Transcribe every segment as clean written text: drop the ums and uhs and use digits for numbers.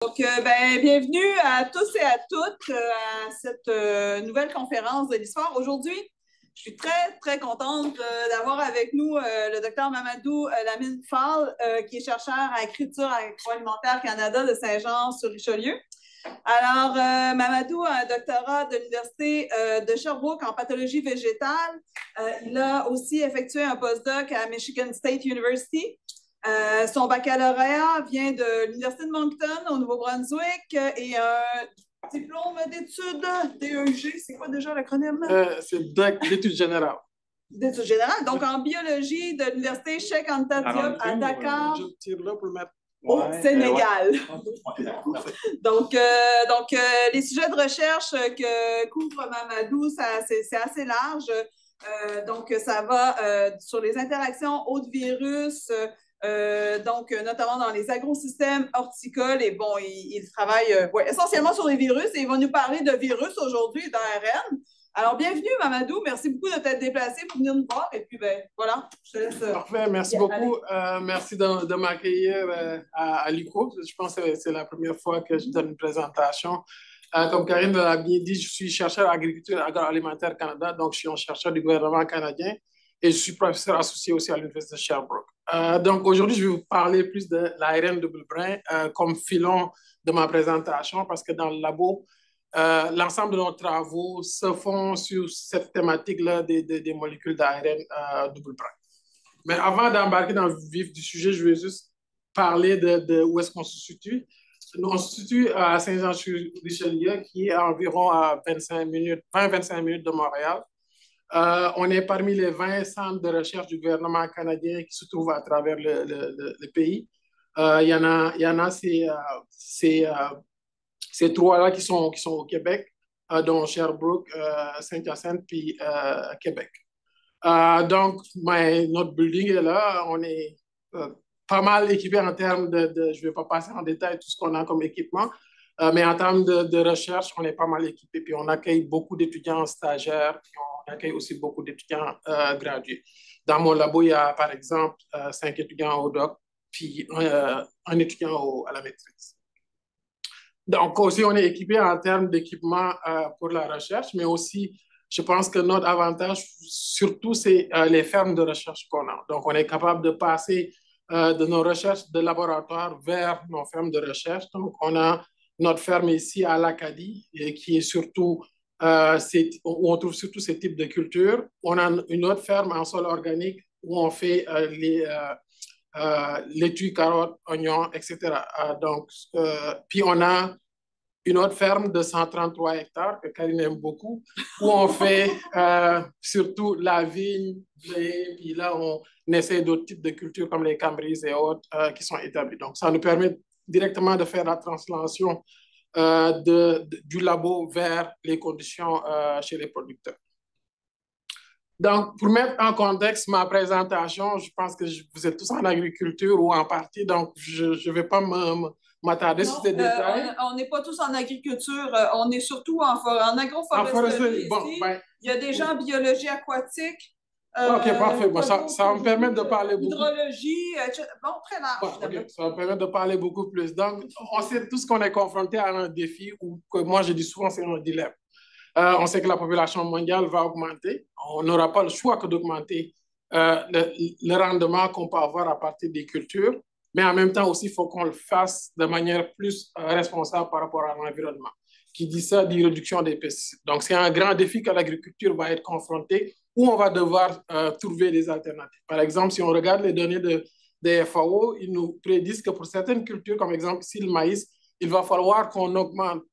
Bienvenue à tous et à toutes à cette nouvelle conférence de l'histoire. Aujourd'hui, je suis très contente d'avoir avec nous le docteur Mamadou Lamine Fall, qui est chercheur à Écriture agroalimentaire Canada de Saint-Jean-sur-Richelieu. Alors, Mamadou a un doctorat de l'Université de Sherbrooke en pathologie végétale. Il a aussi effectué un postdoc à Michigan State University. Son baccalauréat vient de l'Université de Moncton au Nouveau-Brunswick et un diplôme d'études DEG. C'est quoi déjà l'acronyme? C'est DEC, d'études générales. D'études générales. Donc, en biologie de l'Université Cheikh Anta Diop à Dakar. Je tire là pour le mettre. Au Sénégal. Donc, les sujets de recherche que couvre Mamadou, c'est assez large. Donc, ça va sur les interactions hôtes-virus, notamment dans les agrosystèmes horticoles. Et bon, il travaille essentiellement sur les virus et il va nous parler de virus aujourd'hui, d'ARN. Alors, bienvenue, Mamadou. Merci beaucoup de t'être déplacé pour venir nous voir. Et puis, voilà, je te laisse. Parfait, merci beaucoup. Merci de m'accueillir à l'ICO. Je pense que c'est la première fois que je donne une présentation. Comme Karine l'a bien dit, je suis chercheur en agriculture agroalimentaire Canada, donc je suis un chercheur du gouvernement canadien et je suis professeur associé aussi à l'Université de Sherbrooke. Donc aujourd'hui, je vais vous parler plus de l'ARN double brin comme filon de ma présentation parce que dans le labo, l'ensemble de nos travaux se font sur cette thématique-là des molécules d'ARN double brin. Mais avant d'embarquer dans le vif du sujet, je vais juste parler de où est-ce qu'on se situe. Nous, on se situe à Saint-Jean-sur-Richelieu, qui est à environ à 20-25 minutes de Montréal. On est parmi les 20 centres de recherche du gouvernement canadien qui se trouvent à travers le pays. Il y en a ces trois-là qui sont au Québec, dont Sherbrooke, Saint-Hyacinthe, puis Québec. Donc, notre building est là. On est pas mal équipé en termes je ne vais pas passer en détail tout ce qu'on a comme équipement, mais en termes de recherche, on est pas mal équipé. Puis on accueille beaucoup d'étudiants stagiaires, puis on accueille aussi beaucoup d'étudiants gradués. Dans mon labo, il y a par exemple 5 étudiants au doc, puis un étudiant à la maîtrise. Donc aussi, on est équipé en termes d'équipement pour la recherche, mais aussi, je pense que notre avantage, surtout, c'est les fermes de recherche qu'on a. Donc, on est capable de passer de nos recherches de laboratoire vers nos fermes de recherche. Donc, on a notre ferme ici à l'Acadie, qui est surtout, où on trouve surtout ces types de cultures. On a une autre ferme en sol organique où on fait laitue, carottes, oignons, etc. Puis on a une autre ferme de 133 hectares que Karine aime beaucoup, où on fait surtout la vigne, puis là, on essaie d'autres types de cultures comme les cambris et autres qui sont établis. Donc, ça nous permet directement de faire la translation du labo vers les conditions chez les producteurs. Donc, pour mettre en contexte ma présentation, je pense que vous êtes tous en agriculture ou en partie, donc je ne vais pas m'attarder sur ces détails. On n'est pas tous en agriculture, on est surtout en agroforesterie. Il y a des gens en biologie aquatique. OK, parfait. Bon, ça va me permettre de parler beaucoup. Hydrologie, bon, très large. Okay. Ça va me permettre de parler beaucoup plus. Donc, on sait tous qu'on est confronté à un défi ou que moi, je dis souvent, c'est un dilemme. On sait que la population mondiale va augmenter. On n'aura pas le choix que d'augmenter le rendement qu'on peut avoir à partir des cultures, mais en même temps aussi, il faut qu'on le fasse de manière plus responsable par rapport à l'environnement. Qui dit ça, dit réduction des pesticides. Donc, c'est un grand défi que l'agriculture va être confrontée où on va devoir trouver des alternatives. Par exemple, si on regarde les données des FAO, ils nous prédisent que pour certaines cultures, comme exemple ici le maïs, il va falloir qu'on augmente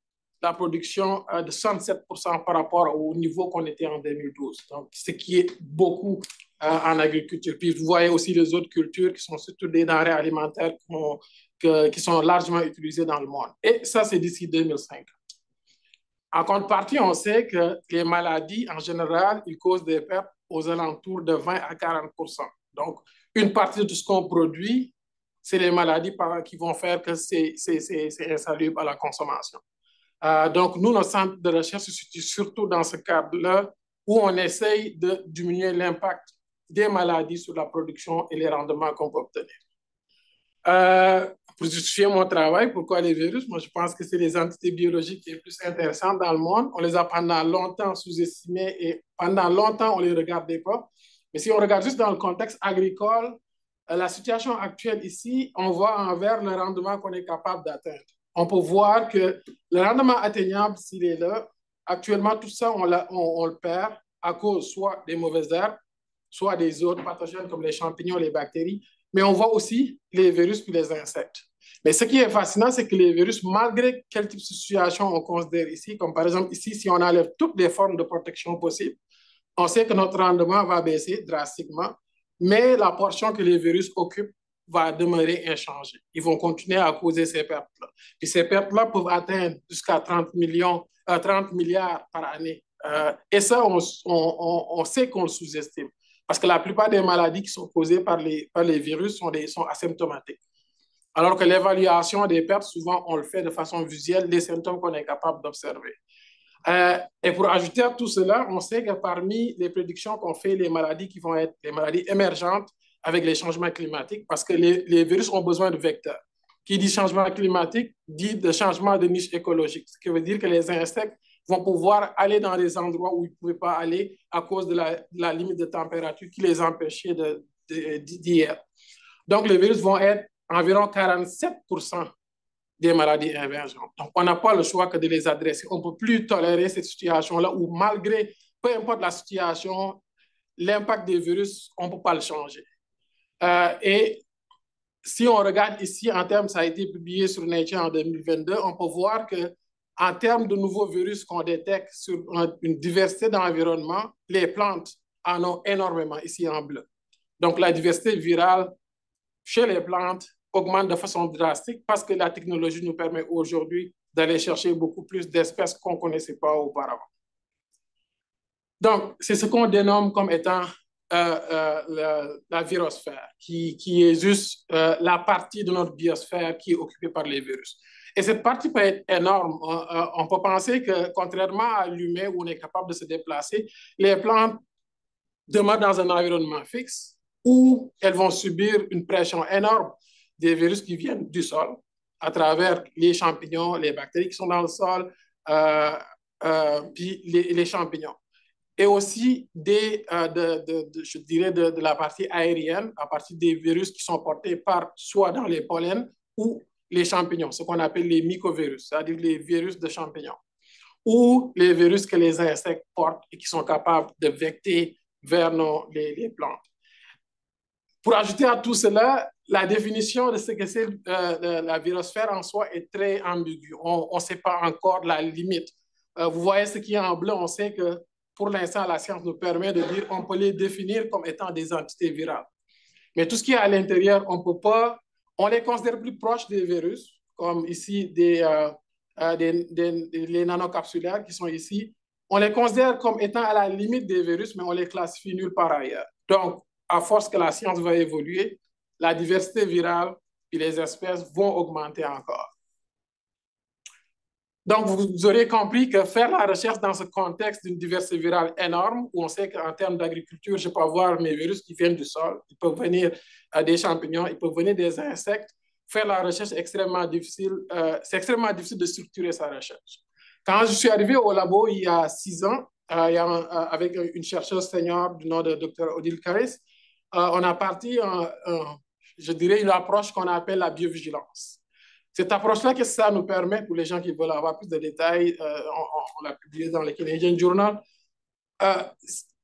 la production de 67% par rapport au niveau qu'on était en 2012. Donc, ce qui est beaucoup en agriculture. Puis, vous voyez aussi les autres cultures qui sont surtout des denrées alimentaires qui sont largement utilisées dans le monde. Et ça, c'est d'ici 2050. En contrepartie, on sait que les maladies, en général, ils causent des pertes aux alentours de 20 à 40%. Donc, une partie de tout ce qu'on produit, c'est les maladies qui vont faire que c'est insalubre à la consommation. Donc, nous, notre centre de recherche se situe surtout dans ce cadre-là où on essaye de diminuer l'impact des maladies sur la production et les rendements qu'on peut obtenir. pour justifier mon travail, pourquoi les virus? Moi, je pense que c'est les entités biologiques les plus intéressantes dans le monde. On les a pendant longtemps sous-estimées et pendant longtemps, on ne les regardait pas. Mais si on regarde juste dans le contexte agricole, la situation actuelle ici, on voit envers le rendement qu'on est capable d'atteindre. On peut voir que le rendement atteignable, s'il est là, actuellement, tout ça, on le perd à cause soit des mauvaises herbes, soit des autres pathogènes comme les champignons, les bactéries, mais on voit aussi les virus puis les insectes. Mais ce qui est fascinant, c'est que les virus, malgré quel type de situation on considère ici, comme par exemple ici, si on enlève toutes les formes de protection possibles, on sait que notre rendement va baisser drastiquement, mais la portion que les virus occupent va demeurer inchangée. Ils vont continuer à causer ces pertes-là. Et ces pertes-là peuvent atteindre jusqu'à 30 milliards par année. Et ça, on sait qu'on le sous-estime. Parce que la plupart des maladies qui sont causées par les virus sont asymptomatiques. Alors que l'évaluation des pertes, souvent, on le fait de façon visuelle, les symptômes qu'on est capable d'observer. Et pour ajouter à tout cela, on sait que parmi les prédictions qu'on fait, les maladies qui vont être les maladies émergentes avec les changements climatiques, parce que les virus ont besoin de vecteurs. Qui dit changement climatique dit de changement de niche écologique, ce qui veut dire que les insectes vont pouvoir aller dans des endroits où ils ne pouvaient pas aller à cause de la limite de température qui les empêchait d'y être. Donc, les virus vont être environ 47% des maladies émergentes. Donc, on n'a pas le choix que de les adresser. On ne peut plus tolérer cette situation-là où, malgré, peu importe la situation, l'impact des virus, on ne peut pas le changer. Et si on regarde ici, en termes, ça a été publié sur Nature en 2022, on peut voir qu'en termes de nouveaux virus qu'on détecte sur une diversité d'environnements, les plantes en ont énormément ici en bleu. Donc, la diversité virale chez les plantes augmente de façon drastique parce que la technologie nous permet aujourd'hui d'aller chercher beaucoup plus d'espèces qu'on ne connaissait pas auparavant. Donc, c'est ce qu'on dénomme comme étant la virosphère, qui est juste la partie de notre biosphère qui est occupée par les virus. Et cette partie peut être énorme. On peut penser que, contrairement à l'humain où on est capable de se déplacer, les plantes demeurent dans un environnement fixe où elles vont subir une pression énorme des virus qui viennent du sol à travers les champignons, les bactéries qui sont dans le sol, puis les champignons. Et aussi je dirais de la partie aérienne, à partir des virus qui sont portés soit dans les pollens ou les champignons, ce qu'on appelle les mycovirus, c'est-à-dire les virus de champignons, ou les virus que les insectes portent et qui sont capables de vecter vers les plantes. Pour ajouter à tout cela, la définition de ce que c'est la virosphère en soi est très ambiguë. On ne sait pas encore la limite. Vous voyez ce qui est en bleu, on sait que pour l'instant, la science nous permet de dire qu'on peut les définir comme étant des entités virales. Mais tout ce qui est à l'intérieur, on les considère plus proches des virus, comme ici les nanocapsulaires qui sont ici. On les considère comme étant à la limite des virus, mais on les classifie nulle part ailleurs. Donc, à force que la science va évoluer, la diversité virale et les espèces vont augmenter encore. Donc, vous aurez compris que faire la recherche dans ce contexte d'une diversité virale énorme, où on sait qu'en termes d'agriculture, je peux avoir mes virus qui viennent du sol, ils peuvent venir des champignons, ils peuvent venir des insectes. Faire la recherche est extrêmement difficile. C'est extrêmement difficile de structurer sa recherche. Quand je suis arrivé au labo il y a 6 ans, avec une chercheuse senior du nom de Dr. Odile Caris, on a parti, je dirais, une approche qu'on appelle la biovigilance. Cette approche-là, qu'est-ce que ça nous permet pour les gens qui veulent avoir plus de détails? On l'a publié dans le Canadian Journal.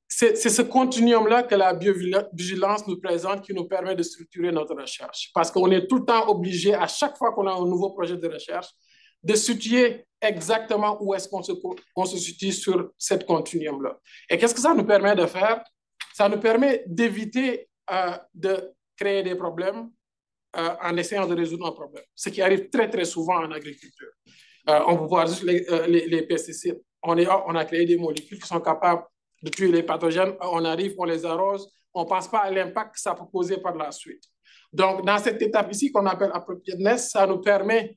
C'est ce continuum-là que la biovigilance nous présente qui nous permet de structurer notre recherche. Parce qu'on est tout le temps obligé, à chaque fois qu'on a un nouveau projet de recherche, de situer exactement où est-ce qu'on se situe sur cette continuum-là. Et qu'est-ce que ça nous permet de faire? Ça nous permet d'éviter de créer des problèmes en essayant de résoudre un problème, ce qui arrive très, très souvent en agriculture. On peut voir juste les pesticides. On a créé des molécules qui sont capables de tuer les pathogènes. On arrive, on les arrose. On ne pense pas à l'impact que ça peut causer par la suite. Donc, dans cette étape ici qu'on appelle appropriateness, ça nous permet,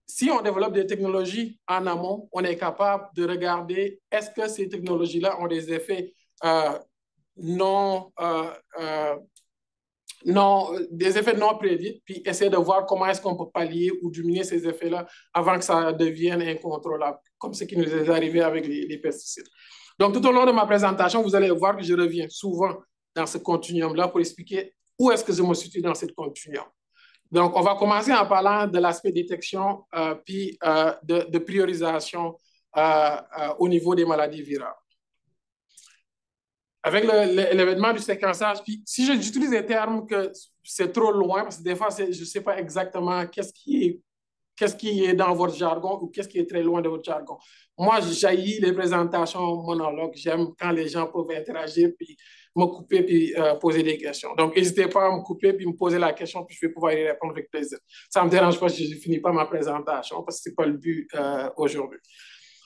si on développe des technologies en amont, on est capable de regarder est-ce que ces technologies-là ont des effets des effets non prédits, puis essayer de voir comment est-ce qu'on peut pallier ou diminuer ces effets-là avant que ça devienne incontrôlable, comme ce qui nous est arrivé avec les pesticides. Donc, tout au long de ma présentation, vous allez voir que je reviens souvent dans ce continuum-là pour expliquer où est-ce que je me situe dans cette continuum. Donc, on va commencer en parlant de l'aspect détection puis de priorisation au niveau des maladies virales. Avec l'événement du séquençage, puis si j'utilise des termes que c'est trop loin, parce que des fois, je ne sais pas exactement qu'est-ce qui est dans votre jargon ou qu'est-ce qui est très loin de votre jargon. Moi, j'haïs les présentations monologues. J'aime quand les gens peuvent interagir, puis me couper, puis poser des questions. Donc, n'hésitez pas à me couper, puis me poser la question, puis je vais pouvoir y répondre avec plaisir. Ça ne me dérange pas si je ne finis pas ma présentation, parce que ce n'est pas le but aujourd'hui.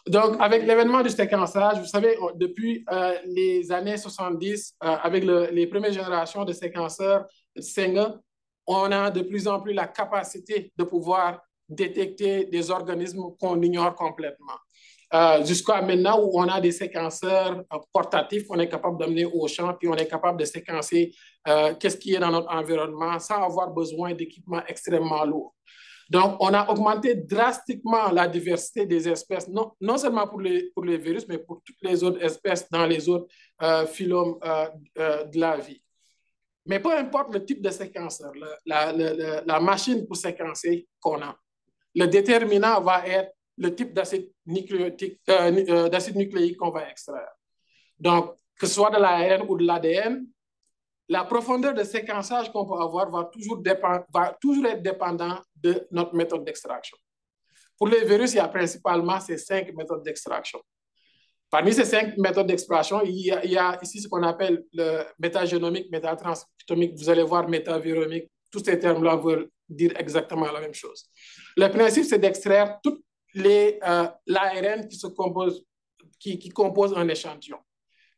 Donc, avec l'événement du séquençage, vous savez, depuis les années 70, avec les premières générations de séquenceurs Sanger, on a de plus en plus la capacité de pouvoir détecter des organismes qu'on ignore complètement. Jusqu'à maintenant où on a des séquenceurs portatifs qu'on est capable d'amener au champ, puis on est capable de séquencer qu'est-ce qui est dans notre environnement sans avoir besoin d'équipements extrêmement lourds. Donc, on a augmenté drastiquement la diversité des espèces, non seulement pour les virus, mais pour toutes les autres espèces dans les autres phylums de la vie. Mais peu importe le type de séquenceur, la machine pour séquencer qu'on a, le déterminant va être le type d'acide nucléique qu'on va extraire. Donc, que ce soit de l'ARN ou de l'ADN, la profondeur de séquençage qu'on peut avoir va toujours être dépendant de notre méthode d'extraction. Pour les virus, il y a principalement ces 5 méthodes d'extraction. Parmi ces 5 méthodes d'extraction, il y a ici ce qu'on appelle le métagénomique, métatranscriptomique, vous allez voir métaviromique, tous ces termes-là veulent dire exactement la même chose. Le principe, c'est d'extraire toutes l'ARN qui compose un échantillon.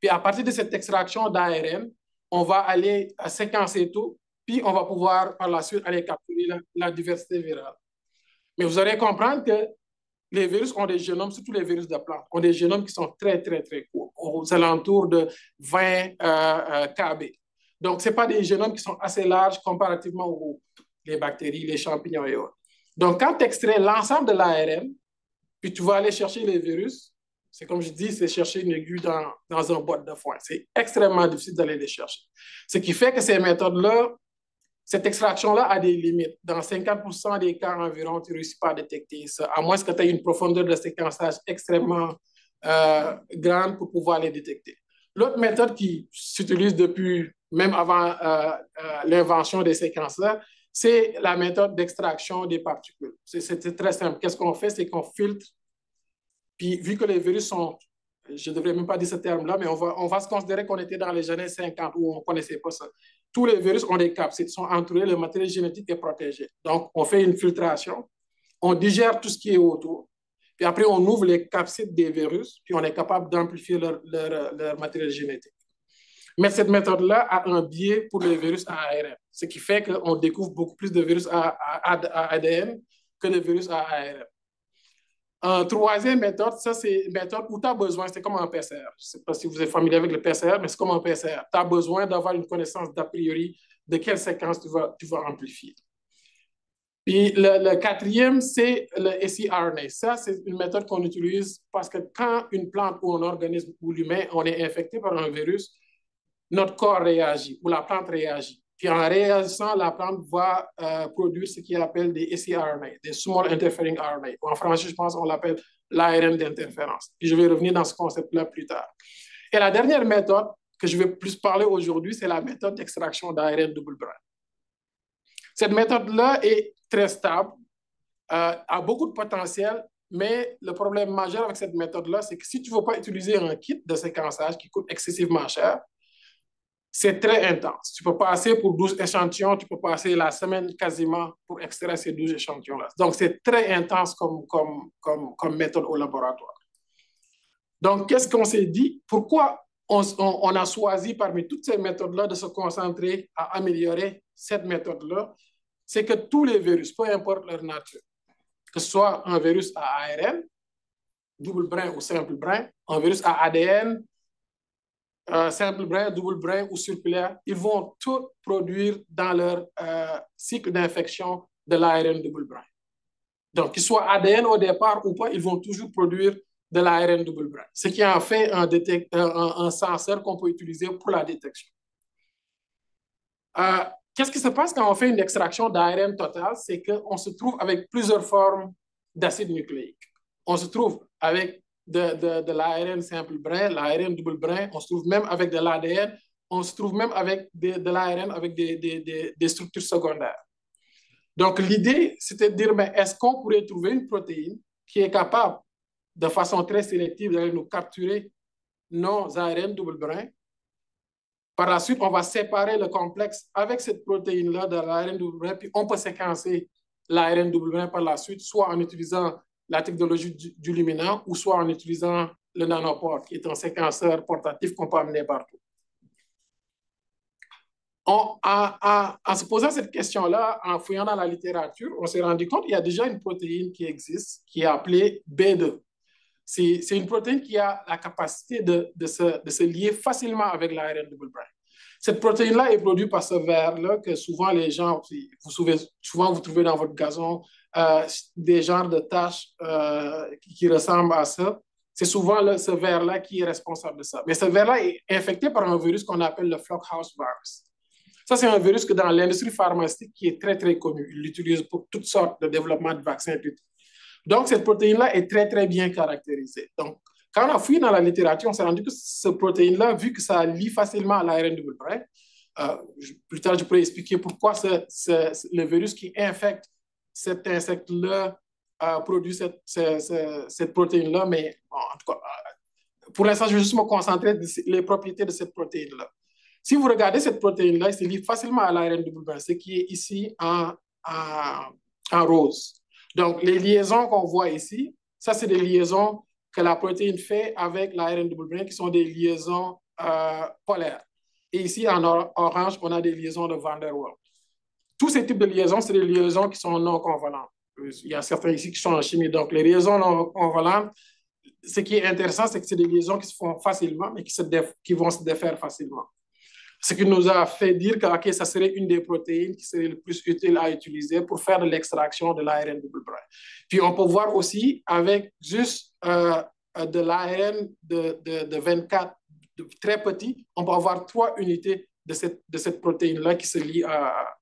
Puis à partir de cette extraction d'ARN, on va aller séquencer tout, puis on va pouvoir par la suite aller capturer la diversité virale. Mais vous allez comprendre que les virus ont des génomes, surtout les virus de plantes, ont des génomes qui sont très, très, très courts, aux alentours de 20 kb. Donc, ce n'est pas des génomes qui sont assez larges comparativement aux bactéries, les champignons et autres. Donc, quand tu extrais l'ensemble de l'ARN, puis tu vas aller chercher les virus, c'est comme je dis, c'est chercher une aiguille dans un boîte de foin. C'est extrêmement difficile d'aller les chercher. Ce qui fait que ces méthodes-là, cette extraction-là a des limites. Dans 50% des cas environ, tu ne réussis pas à détecter ça, à moins que tu aies une profondeur de séquençage extrêmement grande pour pouvoir les détecter. L'autre méthode qui s'utilise depuis, même avant l'invention des séquenceurs, c'est la méthode d'extraction des particules. C'est très simple. Qu'est-ce qu'on fait? C'est qu'on filtre. Puis, vu que les virus sont, je ne devrais même pas dire ce terme-là, mais on va se considérer qu'on était dans les années 50 où on ne connaissait pas ça. Tous les virus ont des capsides, sont entourés, le matériel génétique est protégé. Donc, on fait une filtration, on digère tout ce qui est autour, puis après, on ouvre les capsides des virus, puis on est capable d'amplifier leur matériel génétique. Mais cette méthode-là a un biais pour les virus à ARN, ce qui fait qu'on découvre beaucoup plus de virus à ADN que de virus à ARN. Troisième méthode, ça c'est une méthode où tu as besoin, c'est comme un PCR. Je ne sais pas si vous êtes familier avec le PCR, mais c'est comme un PCR. Tu as besoin d'avoir une connaissance d'a priori de quelle séquence tu vas amplifier. Puis le quatrième, c'est le siRNA. Ça, c'est une méthode qu'on utilise parce que quand une plante ou un organisme ou l'humain, on est infecté par un virus, notre corps réagit ou la plante réagit. Puis en réagissant, la plante va produire ce qu'on appelle des siRNA, des Small Interfering RNA. En français, je pense qu'on l'appelle l'ARN d'interférence. Puis je vais revenir dans ce concept-là plus tard. Et la dernière méthode que je vais plus parler aujourd'hui, c'est la méthode d'extraction d'ARN double-brand. Cette méthode-là est très stable, a beaucoup de potentiel, mais le problème majeur avec cette méthode-là, c'est que si tu ne veux pas utiliser un kit de séquençage qui coûte excessivement cher, c'est très intense. Tu peux passer pour 12 échantillons, tu peux passer la semaine quasiment pour extraire ces 12 échantillons-là. Donc, c'est très intense comme méthode au laboratoire. Donc, qu'est-ce qu'on s'est dit? Pourquoi on a choisi parmi toutes ces méthodes-là de se concentrer à améliorer cette méthode-là? C'est que tous les virus, peu importe leur nature, que ce soit un virus à ARN, double brin ou simple brin, un virus à ADN, simple brin, double brin ou circulaire, ils vont tous produire dans leur cycle d'infection de l'ARN double brin. Donc, qu'il soit ADN au départ ou pas, ils vont toujours produire de l'ARN double brin, ce qui en fait un senseur qu'on peut utiliser pour la détection. Qu'est-ce qui se passe quand on fait une extraction d'ARN total? C'est qu'on se trouve avec plusieurs formes d'acide nucléique. On se trouve avec de l'ARN simple brin, l'ARN double brin, on se trouve même avec de l'ADN, on se trouve même avec de l'ARN avec des structures secondaires. Donc, l'idée, c'était de dire, mais est-ce qu'on pourrait trouver une protéine qui est capable, de façon très sélective, d'aller nous capturer nos ARN double brin? Par la suite, on va séparer le complexe avec cette protéine-là de l'ARN double brin, puis on peut séquencer l'ARN double brin par la suite, soit en utilisant la technologie du luminant ou soit en utilisant le nanopore, qui est un séquenceur portatif qu'on peut amener partout. En se posant cette question-là, en fouillant dans la littérature, on s'est rendu compte qu'il y a déjà une protéine qui existe, qui est appelée B2. C'est une protéine qui a la capacité de se lier facilement avec l'ARN double brin. Cette protéine-là est produite par ce verre-là que souvent les gens, souvent vous trouvez dans votre gazon des genres de taches qui ressemblent à ça. C'est souvent ce verre-là qui est responsable de ça. Mais ce verre-là est infecté par un virus qu'on appelle le Flockhouse virus. Ça, c'est un virus que dans l'industrie pharmaceutique qui est très, très connu. Ils l'utilisent pour toutes sortes de développement de vaccins. Donc, cette protéine-là est très, très bien caractérisée. Donc, quand on a fouillé dans la littérature, on s'est rendu que cette protéine-là, vu que ça lie facilement à l'ARN double brin, plus tard, je pourrais expliquer pourquoi le virus qui infecte cet insecte-là produit cette protéine-là, mais bon, en tout cas, pour l'instant, je vais juste me concentrer sur les propriétés de cette protéine-là. Si vous regardez cette protéine-là, elle se lie facilement à l'ARN double brin, ce qui est ici en rose. Donc, les liaisons qu'on voit ici, ça, c'est des liaisons que la protéine fait avec l'ARN double brin, qui sont des liaisons polaires. Et ici, en orange, on a des liaisons de Van der Waals. Tous ces types de liaisons, c'est des liaisons qui sont non convalantes. Il y a certains ici qui sont en chimie. Donc, les liaisons non convalantes, ce qui est intéressant, c'est que c'est des liaisons qui se font facilement, mais qui vont se défaire facilement. Ce qui nous a fait dire que okay, ça serait une des protéines qui serait le plus utile à utiliser pour faire de l'extraction de l'ARN double brin. Puis on peut voir aussi avec juste de l'ARN de 24 très petit, on peut avoir 3 unités de cette protéine-là qui se lie à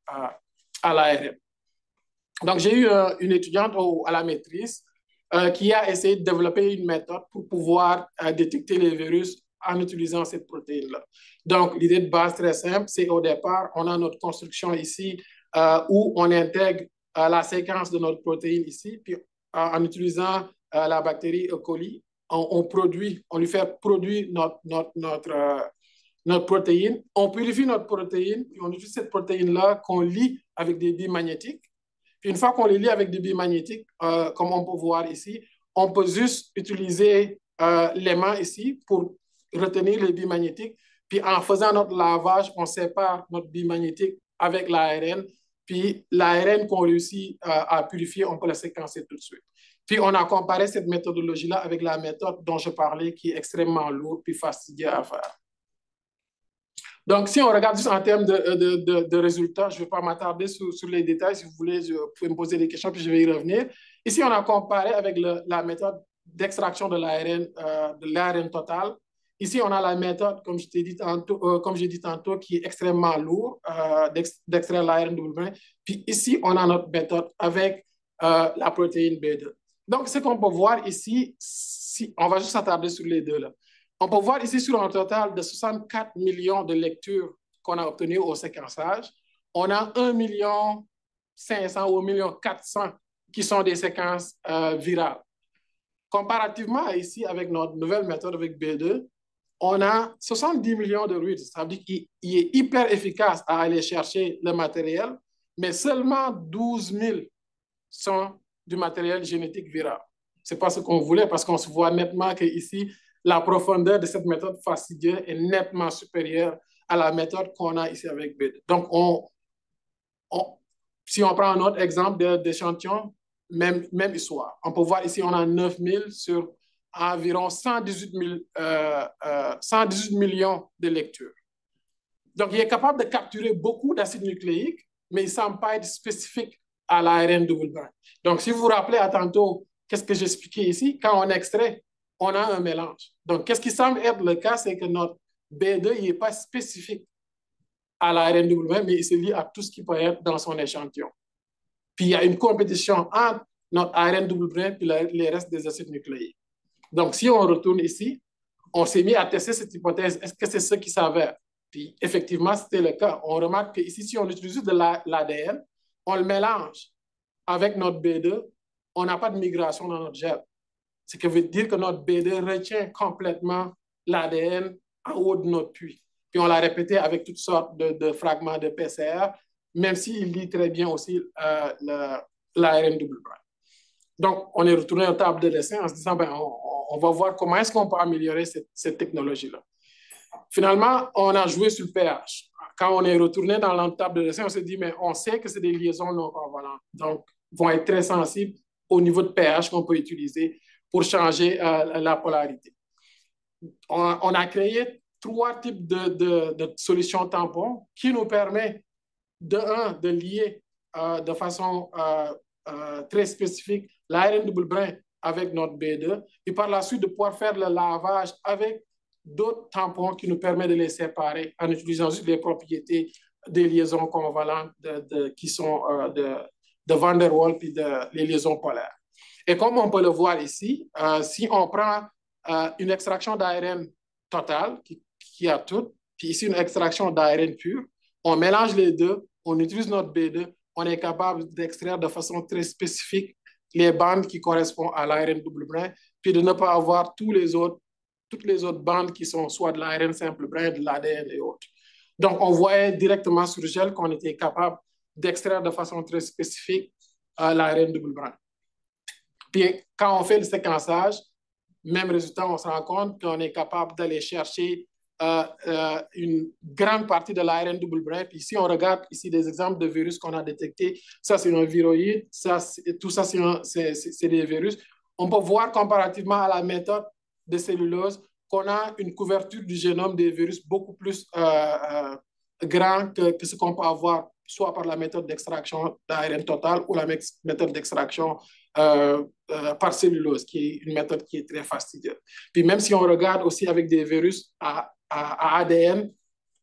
l'ARN. Donc j'ai eu une étudiante à la maîtrise qui a essayé de développer une méthode pour pouvoir détecter les virus en utilisant cette protéine-là. Donc, l'idée de base très simple, c'est au départ, on a notre construction ici où on intègre la séquence de notre protéine ici, puis en utilisant la bactérie E. coli, on lui fait produire notre protéine. On purifie notre protéine, puis on utilise cette protéine-là qu'on lie avec des billes magnétiques. Puis une fois qu'on les lie avec des billes magnétiques, comme on peut voir ici, on peut juste utiliser l'aimant ici pour retenir les billes magnétiques. Puis en faisant notre lavage, on sépare notre bille magnétique avec l'ARN. Puis l'ARN qu'on réussit à purifier, on peut la séquencer tout de suite. Puis on a comparé cette méthodologie-là avec la méthode dont je parlais, qui est extrêmement lourde puis fastidieux à faire. Donc, si on regarde juste en termes de résultats, je ne vais pas m'attarder sur les détails. Si vous voulez, vous pouvez me poser des questions, puis je vais y revenir. Ici, on a comparé avec la méthode d'extraction de l'ARN total. Ici, on a la méthode, comme j'ai dit tantôt, qui est extrêmement lourde, d'extraire l'ARN double brin. Puis ici, on a notre méthode avec la protéine B2. Donc, ce qu'on peut voir ici, on va juste s'attarder sur les deux là. On peut voir ici sur un total de 64 millions de lectures qu'on a obtenues au séquençage. On a 1,5 million ou 1,4 million qui sont des séquences virales. Comparativement à ici, avec notre nouvelle méthode avec B2, on a 70 millions de reads. Ça veut dire qu'il est hyper efficace à aller chercher le matériel, mais seulement 12 000 sont du matériel génétique viral. Ce n'est pas ce qu'on voulait parce qu'on se voit nettement qu'ici, la profondeur de cette méthode fastidieuse est nettement supérieure à la méthode qu'on a ici avec B2. Donc, si on prend un autre exemple d'échantillon, même histoire. On peut voir ici, on a 9 000 sur environ 118 millions de lectures. Donc, il est capable de capturer beaucoup d'acides nucléiques, mais il ne semble pas être spécifique à l'ARN double brun. Donc, si vous vous rappelez à tantôt, qu'est-ce que j'expliquais ici? Quand on extrait, on a un mélange. Donc, qu'est-ce qui semble être le cas, c'est que notre B2 n'est pas spécifique à l'ARN double brun, mais il se lie à tout ce qui peut être dans son échantillon. Puis, il y a une compétition entre notre ARN double brun et les restes des acides nucléiques. Donc, si on retourne ici, on s'est mis à tester cette hypothèse. Est-ce que c'est ce qui s'avère? Puis, effectivement, c'était le cas. On remarque qu'ici, si on utilise de l'ADN, on le mélange avec notre B2, on n'a pas de migration dans notre gel. Ce qui veut dire que notre B2 retient complètement l'ADN en haut de notre puits. Puis, on l'a répété avec toutes sortes de fragments de PCR, même s'il lit très bien aussi l'ARN double brun. Donc, on est retourné aux tables de dessin en se disant, ben, on va voir comment est-ce qu'on peut améliorer cette technologie-là. Finalement, on a joué sur le pH. Quand on est retourné dans la table de dessin, on s'est dit, mais on sait que c'est des liaisons non convalentes, donc vont être très sensibles au niveau de pH qu'on peut utiliser pour changer la polarité. On a créé 3 types de solutions tampons qui nous permettent de lier de façon très spécifique l'ARN double brun avec notre B2 et par la suite de pouvoir faire le lavage avec d'autres tampons qui nous permettent de les séparer en utilisant juste les propriétés des liaisons convalentes qui sont de Van der Waals et les liaisons polaires. Et comme on peut le voir ici, si on prend une extraction d'ARN totale qui a tout, puis ici une extraction d'ARN pur, on mélange les deux, on utilise notre B2, on est capable d'extraire de façon très spécifique les bandes qui correspondent à l'ARN double brun, puis de ne pas avoir toutes les autres bandes qui sont soit de l'ARN simple brun, de l'ADN et autres. Donc, on voyait directement sur le gel qu'on était capable d'extraire de façon très spécifique l'ARN double brun. Puis, quand on fait le séquençage, même résultat, on se rend compte qu'on est capable d'aller chercher une grande partie de l'ARN double brun. Puis ici, on regarde ici des exemples de virus qu'on a détectés. Ça, c'est un viroïde. Tout ça, c'est des virus. On peut voir comparativement à la méthode de cellulose qu'on a une couverture du génome des virus beaucoup plus grand que ce qu'on peut avoir soit par la méthode d'extraction d'ARN total ou la méthode d'extraction par cellulose, qui est une méthode qui est très fastidieuse. Puis même si on regarde aussi avec des virus à ADN,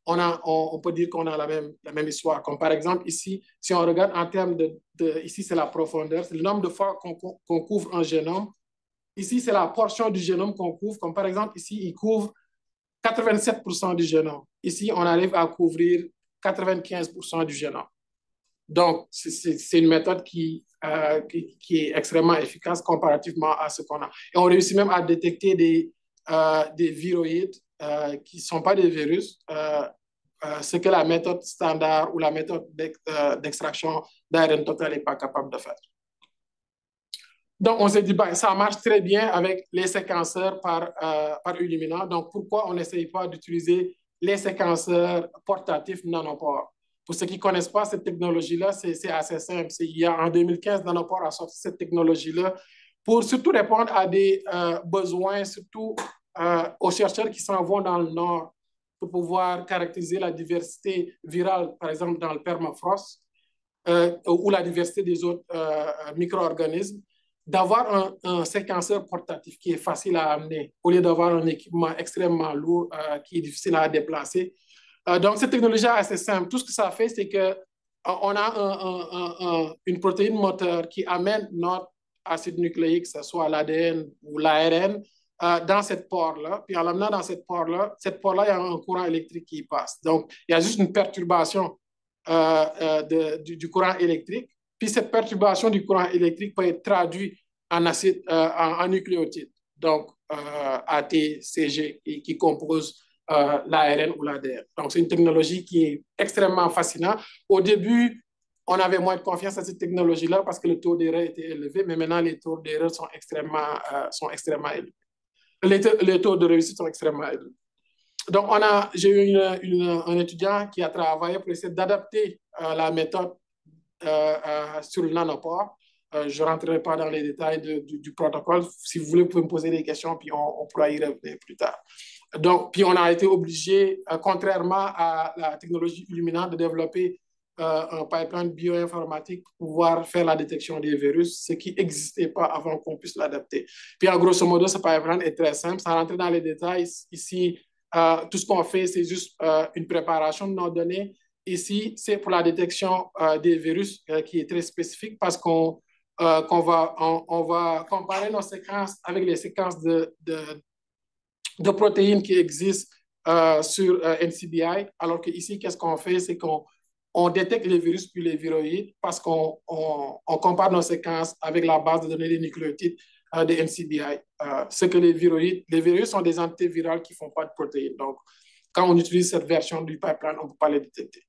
on peut dire qu'on a la même histoire. Comme par exemple ici, si on regarde en termes ici c'est la profondeur, c'est le nombre de fois qu'on couvre un génome. Ici, c'est la portion du génome qu'on couvre. Comme par exemple, ici, il couvre 87% du génome. Ici, on arrive à couvrir 95% du génome. Donc, c'est une méthode qui est extrêmement efficace comparativement à ce qu'on a. Et on réussit même à détecter des viroïdes qui ne sont pas des virus, ce que la méthode standard ou la méthode d'extraction d'ARN total n'est pas capable de faire. Donc, on s'est dit, ben, ça marche très bien avec les séquenceurs par Illumina. Donc, pourquoi on n'essaye pas d'utiliser les séquenceurs portatifs nanopores? Pour ceux qui ne connaissent pas cette technologie-là, c'est assez simple. En 2015, Nanopore a sorti cette technologie-là pour surtout répondre à des besoins, surtout aux chercheurs qui s'en vont dans le Nord pour pouvoir caractériser la diversité virale, par exemple dans le permafrost, ou la diversité des autres micro-organismes, d'avoir un séquenceur portatif qui est facile à amener au lieu d'avoir un équipement extrêmement lourd qui est difficile à déplacer. Donc, cette technologie est assez simple. Tout ce que ça fait, c'est qu'on a une protéine moteur qui amène notre acide nucléique, que ce soit l'ADN ou l'ARN, dans cette pore-là. Puis en l'amenant dans cette pore-là, il y a un courant électrique qui passe. Donc, il y a juste une perturbation du courant électrique. Puis cette perturbation du courant électrique peut être traduite en nucléotides, donc ATCG, qui compose l'ARN ou l'ADN. Donc, c'est une technologie qui est extrêmement fascinante. Au début, on avait moins de confiance à cette technologie-là parce que le taux d'erreur était élevé, mais maintenant, les taux d'erreur sont extrêmement élevés. Les taux de réussite sont extrêmement élevés. Donc, j'ai eu un étudiant qui a travaillé pour essayer d'adapter la méthode sur le nanopore Je ne rentrerai pas dans les détails du protocole. Si vous voulez, vous pouvez me poser des questions, puis on pourra y revenir plus tard. Donc, puis on a été obligé, contrairement à la technologie Illumina, de développer un pipeline bioinformatique pour pouvoir faire la détection des virus, ce qui n'existait pas avant qu'on puisse l'adapter. Puis, en grosso modo, ce pipeline est très simple. Sans rentrer dans les détails, ici, tout ce qu'on fait, c'est juste une préparation de nos données. Ici, c'est pour la détection des virus qui est très spécifique parce qu'on va comparer nos séquences avec les séquences de protéines qui existent sur NCBI, alors qu'ici, qu'est-ce qu'on fait? C'est qu'on détecte les virus puis les viroïdes parce qu'on compare nos séquences avec la base de données des nucléotides de NCBI. C'est que les virus sont des entités virales qui ne font pas de protéines. Donc, quand on utilise cette version du pipeline, on ne peut pas les détecter.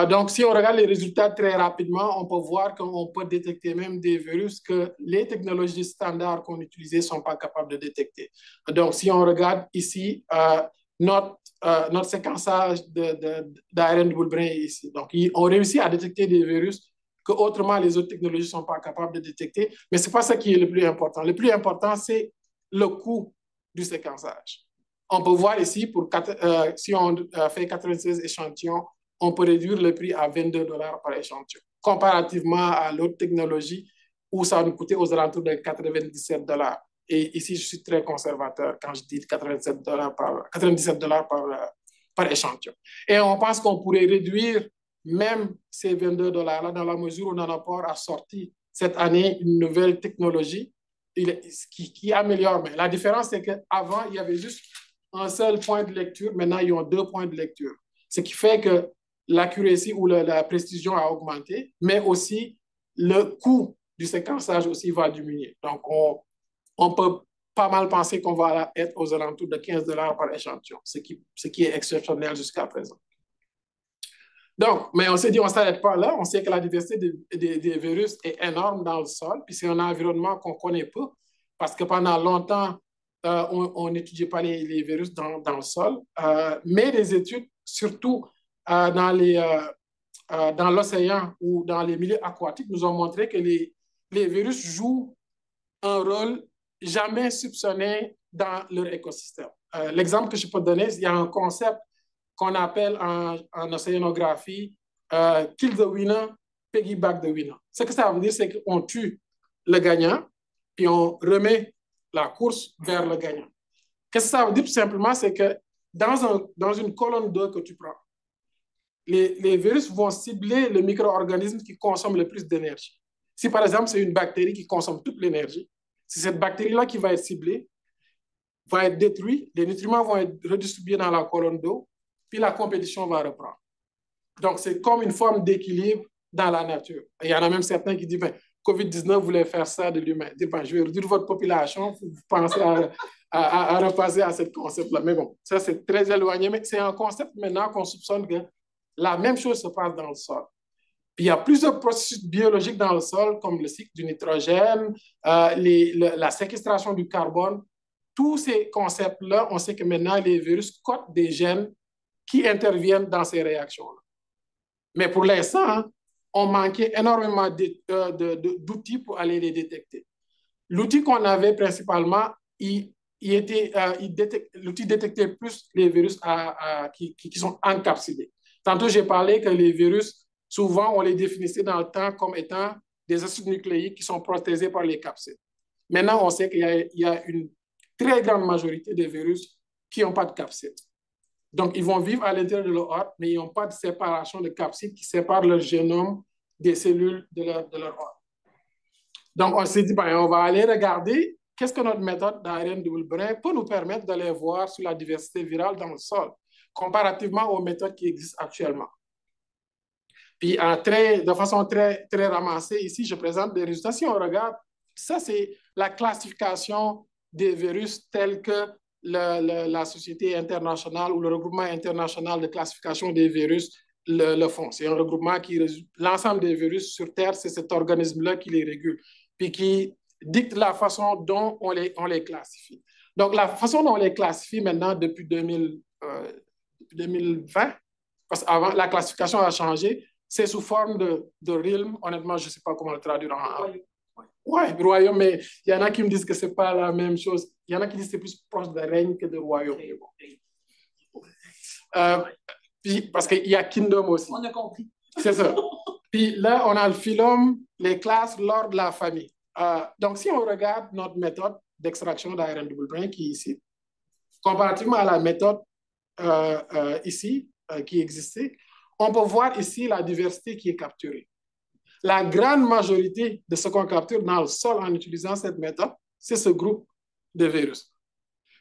Donc, si on regarde les résultats très rapidement, on peut voir qu'on peut détecter même des virus que les technologies standards qu'on utilisait ne sont pas capables de détecter. Donc, si on regarde ici, notre séquençage d'ARN double brin est ici. Donc, on réussit à détecter des virus que autrement les autres technologies ne sont pas capables de détecter, mais ce n'est pas ça qui est le plus important. Le plus important, c'est le coût du séquençage. On peut voir ici, si on fait 96 échantillons, on peut réduire le prix à 22 $ par échantillon, comparativement à l'autre technologie où ça nous coûtait aux alentours de 97 $. Et ici, je suis très conservateur quand je dis 97 $ par échantillon. Et on pense qu'on pourrait réduire même ces 22 $ dans la mesure où Nanopore a sorti cette année une nouvelle technologie qui améliore. Mais la différence, c'est qu'avant, il y avait juste un seul point de lecture. Maintenant, ils ont 2 points de lecture. Ce qui fait que l'accuracy ou la précision a augmenté, mais aussi le coût du séquençage aussi va diminuer. Donc, on peut pas mal penser qu'on va être aux alentours de 15 $ par échantillon, ce qui est exceptionnel jusqu'à présent. Donc, mais on s'est dit, on ne s'arrête pas là. On sait que la diversité des virus est énorme dans le sol, puis c'est un environnement qu'on ne connaît pas, parce que pendant longtemps, on n'étudiait pas les virus dans le sol. Mais les études, surtout dans l'océan ou dans les milieux aquatiques, nous ont montré que les virus jouent un rôle jamais soupçonné dans leur écosystème. L'exemple que je peux donner, il y a un concept qu'on appelle en océanographie kill the winner, piggyback the winner. Ce que ça veut dire, c'est qu'on tue le gagnant, puis on remet la course vers le gagnant. Qu'est-ce que ça veut dire? Tout simplement, c'est que dans une colonne d'eau que tu prends, les virus vont cibler le micro-organisme qui consomme le plus d'énergie. Si par exemple, c'est une bactérie qui consomme toute l'énergie, c'est cette bactérie-là qui va être ciblée, va être détruite, les nutriments vont être redistribués dans la colonne d'eau, puis la compétition va reprendre. Donc, c'est comme une forme d'équilibre dans la nature. Il y en a même certains qui disent, ben, COVID-19 voulait faire ça de l'humain. Ben, je vais réduire votre population, vous pensez à repasser à ce concept-là. Mais bon, ça, c'est très éloigné, mais c'est un concept maintenant qu'on soupçonne que la même chose se passe dans le sol. Puis il y a plusieurs processus biologiques dans le sol, comme le cycle du nitrogène, la séquestration du carbone. Tous ces concepts-là, on sait que maintenant, les virus codent des gènes qui interviennent dans ces réactions-là. Mais pour l'instant, on manquait énormément d'outils pour aller les détecter. L'outil qu'on avait principalement, l'outil détectait plus les virus qui sont encapsulés. Tantôt, j'ai parlé que les virus, souvent, on les définissait dans le temps comme étant des acides nucléiques qui sont protégés par les capsides. Maintenant, on sait qu'il y a une très grande majorité de virus qui n'ont pas de capsides. Donc, ils vont vivre à l'intérieur de leur hôte, mais ils n'ont pas de séparation de capsides qui séparent leur génome des cellules de leur hôte. Donc, on s'est dit, ben, on va aller regarder qu'est-ce que notre méthode d'ARN double brin peut nous permettre d'aller voir sur la diversité virale dans le sol, comparativement aux méthodes qui existent actuellement. Puis, de façon très, très ramassée, ici, je présente des résultats. Si on regarde, ça, c'est la classification des virus tels que la Société internationale ou le regroupement international de classification des virus le font. C'est un regroupement qui résume l'ensemble des virus sur Terre, c'est cet organisme-là qui les régule, puis qui dicte la façon dont on les classifie. Donc, la façon dont on les classifie maintenant depuis 2020, parce qu'avant, la classification a changé. c'est sous forme de realm. Honnêtement, je ne sais pas comment le traduire en... Ouais, royaume, mais il y en a qui me disent que ce n'est pas la même chose. Il y en a qui disent que c'est plus proche de règne que de royaume. Puis, parce qu'il y a kingdom aussi. On a compris. C'est ça. Puis là, on a le phylum, les classes, l'ordre de la famille. Donc, si on regarde notre méthode d'extraction d'ARN double brain qui est ici, comparativement à la méthode ici, qui existait, on peut voir ici la diversité qui est capturée. La grande majorité de ce qu'on capture dans le sol en utilisant cette méthode, c'est ce groupe de virus.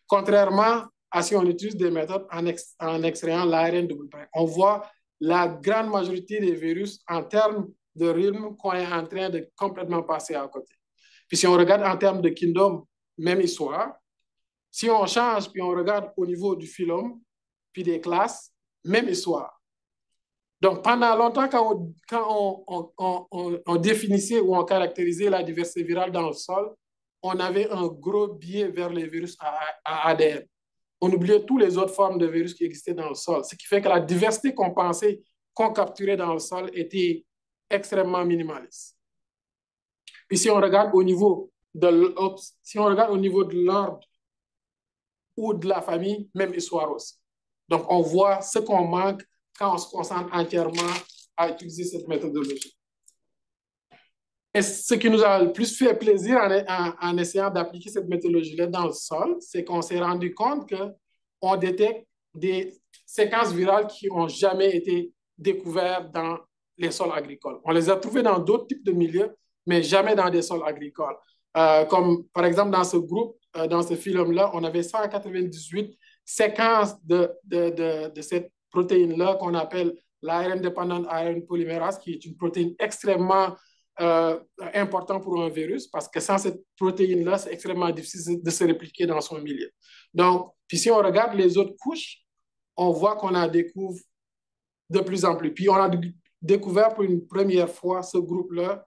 Contrairement à si on utilise des méthodes en extrayant l'ARN double brain, on voit la grande majorité des virus en termes de rythme qu'on est en train de complètement passer à côté. Puis si on regarde en termes de kingdom, même histoire. Si on change, puis on regarde au niveau du phylum, puis des classes, même histoire. Donc, pendant longtemps, quand on définissait ou on caractérisait la diversité virale dans le sol, on avait un gros biais vers les virus à ADN. On oubliait toutes les autres formes de virus qui existaient dans le sol. Ce qui fait que la diversité qu'on pensait qu'on capturait dans le sol était extrêmement minimaliste. Puis si on regarde au niveau de l'ordre ou de la famille, même histoire aussi. Donc, on voit ce qu'on manque quand on se concentre entièrement à utiliser cette méthodologie. Et ce qui nous a le plus fait plaisir en essayant d'appliquer cette méthodologie-là dans le sol, c'est qu'on s'est rendu compte qu'on détecte des séquences virales qui n'ont jamais été découvertes dans les sols agricoles. On les a trouvées dans d'autres types de milieux, mais jamais dans des sols agricoles. Comme par exemple dans ce groupe, dans ce phylum-là, on avait 198 séquences de cette protéine-là qu'on appelle l'ARN dependent iron polymérase, qui est une protéine extrêmement importante pour un virus, parce que sans cette protéine-là, c'est extrêmement difficile de se répliquer dans son milieu. Donc, puis si on regarde les autres couches, on voit qu'on en découvre de plus en plus. Puis on a découvert pour une première fois ce groupe-là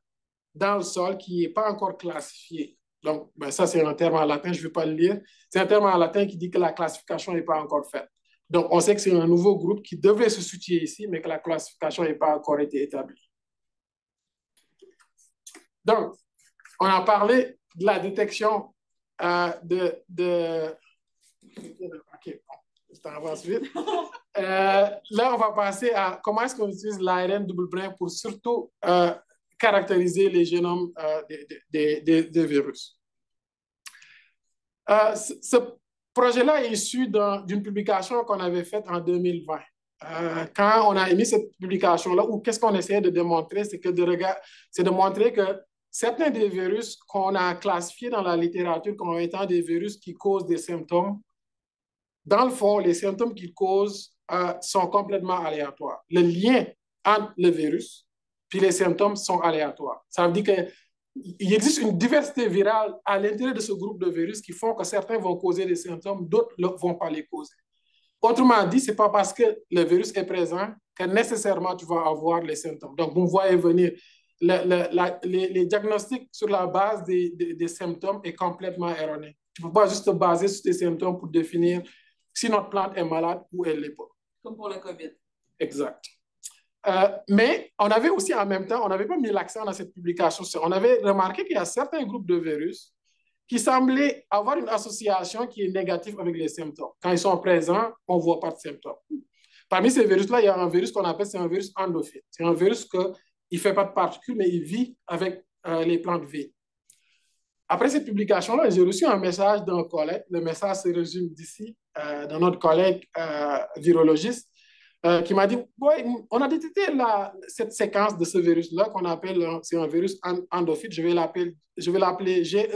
dans le sol qui n'est pas encore classifié. Donc, ben ça, c'est un terme en latin, je ne vais pas le lire. C'est un terme en latin qui dit que la classification n'est pas encore faite. Donc, on sait que c'est un nouveau groupe qui devrait se situer ici, mais que la classification n'a pas encore été établie. Donc, on a parlé de la détection OK, bon, je t'en avance vite. Là, on va passer à comment est-ce qu'on utilise l'ARN double brain pour surtout caractériser les génomes des virus. Ce projet-là est issu d'une publication qu'on avait faite en 2020. Quand on a émis cette publication-là, ou qu'est-ce qu'on essayait de démontrer, c'est de montrer que certains des virus qu'on a classifiés dans la littérature comme étant des virus qui causent des symptômes, dans le fond, les symptômes qu'ils causent sont complètement aléatoires. Le lien entre le virus puis les symptômes sont aléatoires. Ça veut dire qu'il existe une diversité virale à l'intérieur de ce groupe de virus qui font que certains vont causer des symptômes, d'autres ne vont pas les causer. Autrement dit, ce n'est pas parce que le virus est présent que nécessairement tu vas avoir les symptômes. Donc, vous me voyez venir. Les diagnostics sur la base des symptômes est complètement erroné. Tu ne peux pas juste te baser sur tes symptômes pour définir si notre plante est malade ou elle ne l'est pas. Comme pour le COVID. Exact. Mais on avait aussi en même temps, on n'avait pas mis l'accent dans cette publication, on avait remarqué qu'il y a certains groupes de virus qui semblaient avoir une association qui est négative avec les symptômes. Quand ils sont présents, on ne voit pas de symptômes. Parmi ces virus-là, il y a un virus qu'on appelle, c'est un virus endophile. C'est un virus qui ne fait pas de particules, mais il vit avec les plantes vives. Après cette publication-là, j'ai reçu un message d'un collègue. Le message se résume d'ici, de notre collègue virologiste, qui m'a dit, ouais, on a détecté cette séquence de ce virus-là qu'on appelle, c'est un virus endophile, je vais l'appeler GEE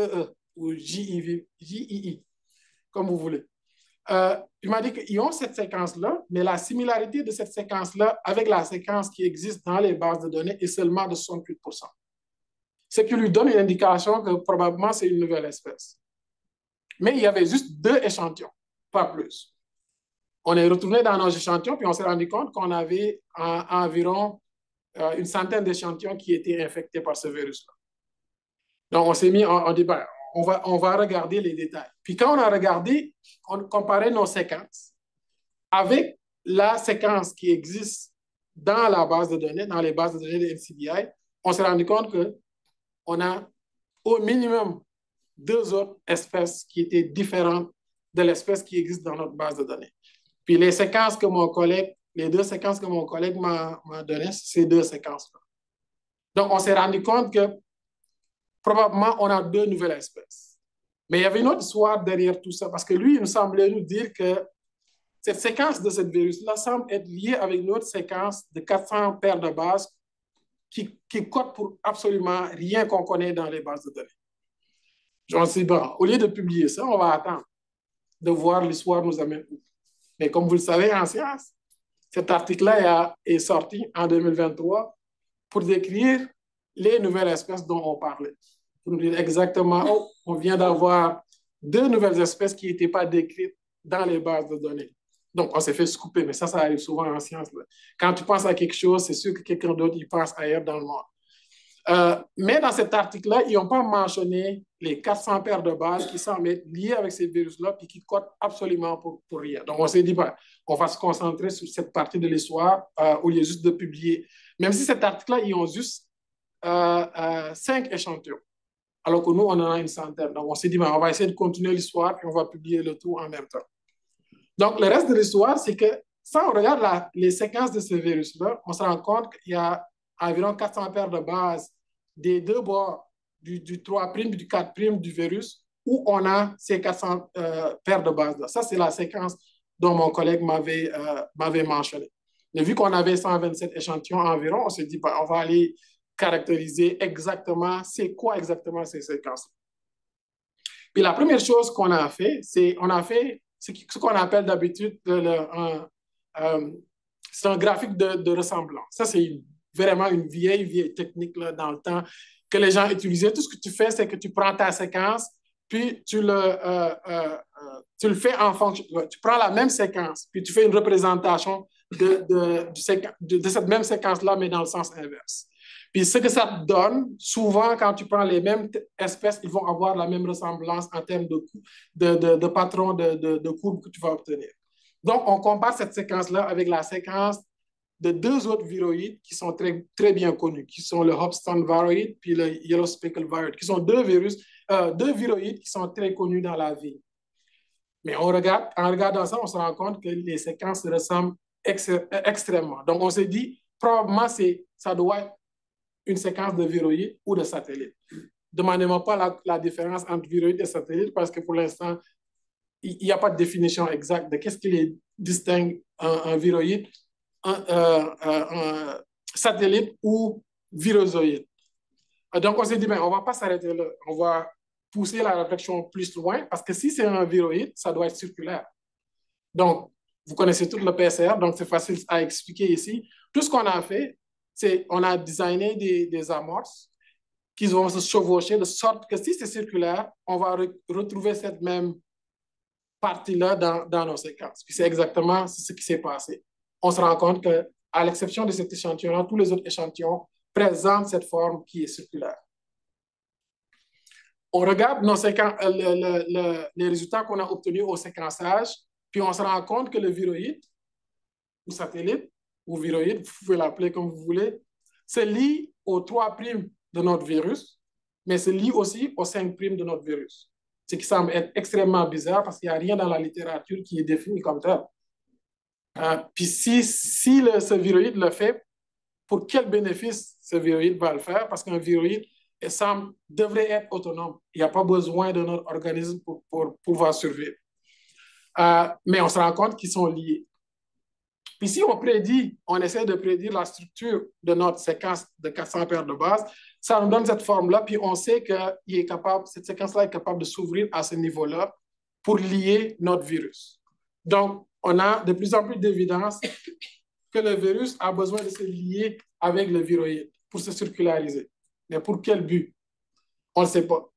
ou JII, comme vous voulez. Il m'a dit qu'ils ont cette séquence-là, mais la similarité de cette séquence-là avec la séquence qui existe dans les bases de données est seulement de 68%. Ce qui lui donne une indication que probablement c'est une nouvelle espèce. Mais il y avait juste 2 échantillons, pas plus. On est retourné dans nos échantillons, puis on s'est rendu compte qu'on avait environ une centaine d'échantillons qui étaient infectés par ce virus-là. Donc, on s'est mis, on dit, ben, on va regarder les détails. Puis quand on a regardé, on comparait nos séquences avec la séquence qui existe dans la base de données, dans les bases de données de NCBI, on s'est rendu compte qu'on a au minimum 2 autres espèces qui étaient différentes de l'espèce qui existe dans notre base de données. Puis les 2 séquences que mon collègue m'a données, c'est ces 2 séquences-là. Donc, on s'est rendu compte que probablement, on a 2 nouvelles espèces. Mais il y avait une autre histoire derrière tout ça, parce que lui, il nous semblait nous dire que cette séquence de ce virus-là semble être liée avec une autre séquence de 400 paires de bases qui codent pour absolument rien qu'on connaît dans les bases de données. J'en sais pas. Au lieu de publier ça, on va attendre de voir l'histoire nous amène où. Mais comme vous le savez en sciences, cet article-là est sorti en 2023 pour décrire les nouvelles espèces dont on parlait. Pour nous dire exactement, oh, on vient d'avoir 2 nouvelles espèces qui n'étaient pas décrites dans les bases de données. Donc, on s'est fait scooper, mais ça arrive souvent en sciences. Là. Quand tu penses à quelque chose, c'est sûr que quelqu'un d'autre y pense ailleurs dans le monde. Mais dans cet article-là, ils n'ont pas mentionné les 400 paires de bases qui semblent être liées avec ces virus-là et qui codent absolument pour rien. Donc, on s'est dit, on va se concentrer sur cette partie de l'histoire au lieu juste de publier. Même si cet article-là, ils ont juste 5 échantillons, alors que nous, on en a une centaine. Donc, on s'est dit, on va essayer de continuer l'histoire et on va publier le tout en même temps. Donc, le reste de l'histoire, c'est que si on regarde les séquences de ce virus-là, on se rend compte qu'il y a environ 400 paires de bases des 2 bords du 3' et du 4' du virus où on a ces 400 paires de bases-là. Ça, c'est la séquence dont mon collègue m'avait mentionné. Mais vu qu'on avait 127 échantillons environ, on s'est dit, on va aller caractériser exactement c'est quoi exactement ces séquences. Puis la première chose qu'on a fait, c'est ce qu'on appelle d'habitude c'est un graphique de ressemblance. Ça, c'est vraiment une vieille technique là, dans le temps que les gens utilisaient. Tout ce que tu fais, c'est que tu prends ta séquence, puis tu le fais en fonction. Tu prends la même séquence, puis tu fais une représentation de cette même séquence-là, mais dans le sens inverse. Puis ce que ça te donne, souvent, quand tu prends les mêmes espèces, ils vont avoir la même ressemblance en termes de patron de courbe que tu vas obtenir. Donc, on compare cette séquence-là avec la séquence de 2 autres viroïdes qui sont très, très bien connus, qui sont le Hobson viroïde puis le Yellow Speckle viroïde, qui sont 2 viroïdes qui sont très connus dans la vie. Mais en regardant ça, on se rend compte que les séquences se ressemblent extrêmement. Donc, on s'est dit, probablement, ça doit être une séquence de viroïdes ou de satellites. Demandez-moi pas la différence entre viroïdes et satellites parce que pour l'instant, il n'y a pas de définition exacte de qu'est-ce qui les distingue un viroïde, un satellite ou virozoïde. Donc, on s'est dit, on ne va pas s'arrêter là. On va pousser la réflexion plus loin parce que si c'est un viroïde, ça doit être circulaire. Donc, vous connaissez tout le PCR, donc c'est facile à expliquer ici. Tout ce qu'on a fait, c'est qu'on a designé des amorces qui vont se chevaucher de sorte que si c'est circulaire, on va retrouver cette même partie-là dans nos séquences. Puis c'est exactement ce qui s'est passé. On se rend compte qu'à l'exception de cet échantillon-là, tous les autres échantillons présentent cette forme qui est circulaire. On regarde les résultats qu'on a obtenus au séquençage, puis on se rend compte que le viroïde, ou satellite, ou viroïde, vous pouvez l'appeler comme vous voulez, se lie au 3' de notre virus, mais se lie aussi au 5' de notre virus. Ce qui semble être extrêmement bizarre parce qu'il n'y a rien dans la littérature qui est défini comme tel. Puis si ce viroïde le fait, pour quel bénéfice ce viroïde va le faire? Parce qu'un viroïde devrait être autonome. Il n'y a pas besoin de notre organisme pour pouvoir survivre. Mais on se rend compte qu'ils sont liés. Puis si on essaie de prédire la structure de notre séquence de 400 paires de bases, ça nous donne cette forme-là, puis on sait que cette séquence-là est capable de s'ouvrir à ce niveau-là pour lier notre virus. Donc, on a de plus en plus d'évidence que le virus a besoin de se lier avec le viroïde pour se circulariser. Mais pour quel but? On ne sait pas.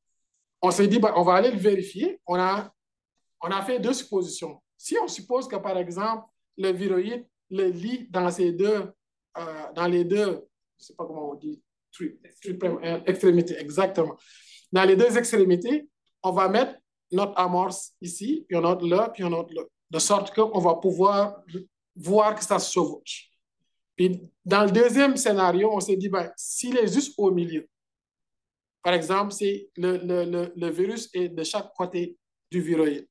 On s'est dit, on va aller le vérifier. On a fait 2 suppositions. Si on suppose que, par exemple, le viroïde le lie dans les deux, je ne sais pas comment on dit, extrémités, exactement. Dans les 2 extrémités, on va mettre notre amorce ici, puis un autre là, puis un autre là, de sorte qu'on va pouvoir voir que ça se chevauche. Puis dans le deuxième scénario, on s'est dit, ben, s'il est juste au milieu, par exemple, si le virus est de chaque côté du viroïde.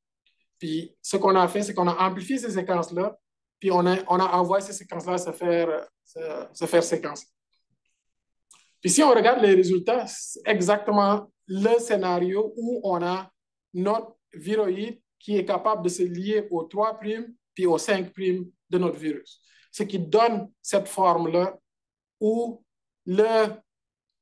Puis ce qu'on a fait, c'est qu'on a amplifié ces séquences-là, puis on a envoyé ces séquences-là se faire séquencer. Puis si on regarde les résultats, c'est exactement le scénario où on a notre viroïde qui est capable de se lier aux 3' puis aux 5' de notre virus. Ce qui donne cette forme-là où le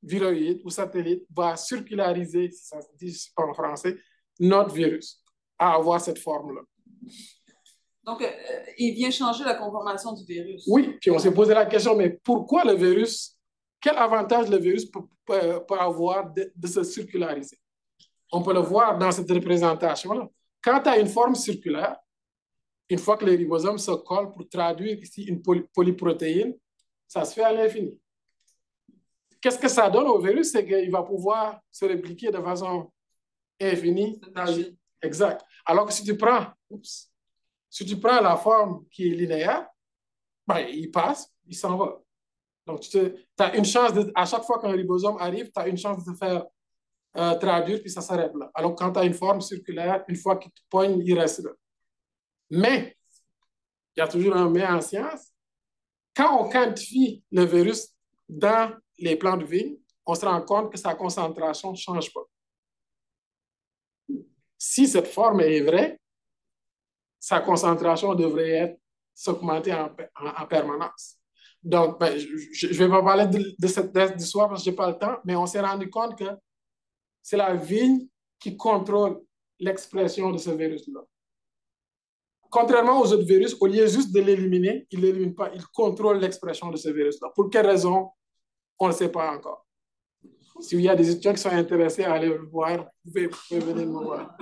viroïde ou satellite va circulariser, si ça se dit en français, notre virus à avoir cette forme-là. Donc, il vient changer la conformation du virus. Oui, puis on s'est posé la question, mais pourquoi le virus, quel avantage le virus peut avoir de se circulariser? On peut le voir dans cette représentation-là. Quand tu as une forme circulaire, une fois que les ribosomes se collent pour traduire ici une polyprotéine, ça se fait à l'infini. Qu'est-ce que ça donne au virus? C'est qu'il va pouvoir se répliquer de façon infinie. Exact. Alors que si tu prends la forme qui est linéaire, ben, il passe, il s'en va. Donc, tu as une chance, à chaque fois qu'un ribosome arrive, tu as une chance de te faire traduire, puis ça s'arrête là. Alors, quand tu as une forme circulaire, une fois qu'il te poigne, il reste là. Mais, il y a toujours un mais en science. Quand on quantifie le virus dans les plants de vigne, on se rend compte que sa concentration ne change pas. Si cette forme est vraie, sa concentration devrait s'augmenter en permanence. Donc, ben, je ne vais pas parler de cette histoire parce que je n'ai pas le temps, mais on s'est rendu compte que c'est la vigne qui contrôle l'expression de ce virus-là. Contrairement aux autres virus, au lieu juste de l'éliminer, il ne l'élimine pas, il contrôle l'expression de ce virus-là. Pour quelle raison? On ne le sait pas encore. S'il y a des étudiants qui sont intéressés à aller le voir, vous pouvez venir me voir.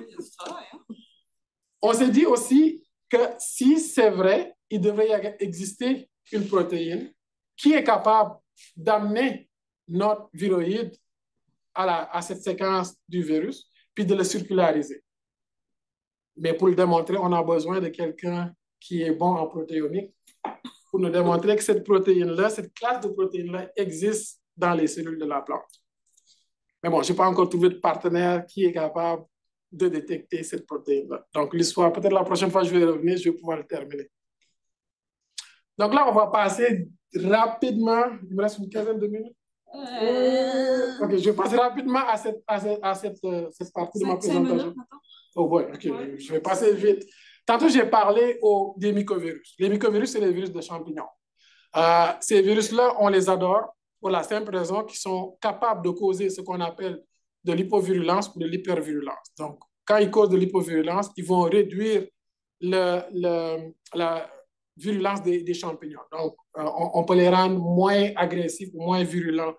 On s'est dit aussi que si c'est vrai, il devrait exister une protéine qui est capable d'amener notre viroïde à cette séquence du virus, puis de le circulariser. Mais pour le démontrer, on a besoin de quelqu'un qui est bon en protéomique pour nous démontrer que cette protéine-là, cette classe de protéines-là existe dans les cellules de la plante. Mais bon, je n'ai pas encore trouvé de partenaire qui est capable de détecter cette protéine-là. Donc, l'histoire, peut-être la prochaine fois que je vais revenir, je vais pouvoir le terminer. Donc là, on va passer rapidement, il me reste une quinzaine de minutes. OK, je vais passer rapidement à cette partie de ma présentation. Oh ouais, OK, je vais passer vite. Tantôt, j'ai parlé des mycovirus. Les mycovirus, c'est les virus de champignons. Ces virus-là, on les adore pour la simple raison qu'ils sont capables de causer ce qu'on appelle de l'hypovirulence ou de l'hypervirulence. Donc, quand ils causent de l'hypovirulence, ils vont réduire la virulence des champignons. Donc, on peut les rendre moins agressifs ou moins virulents,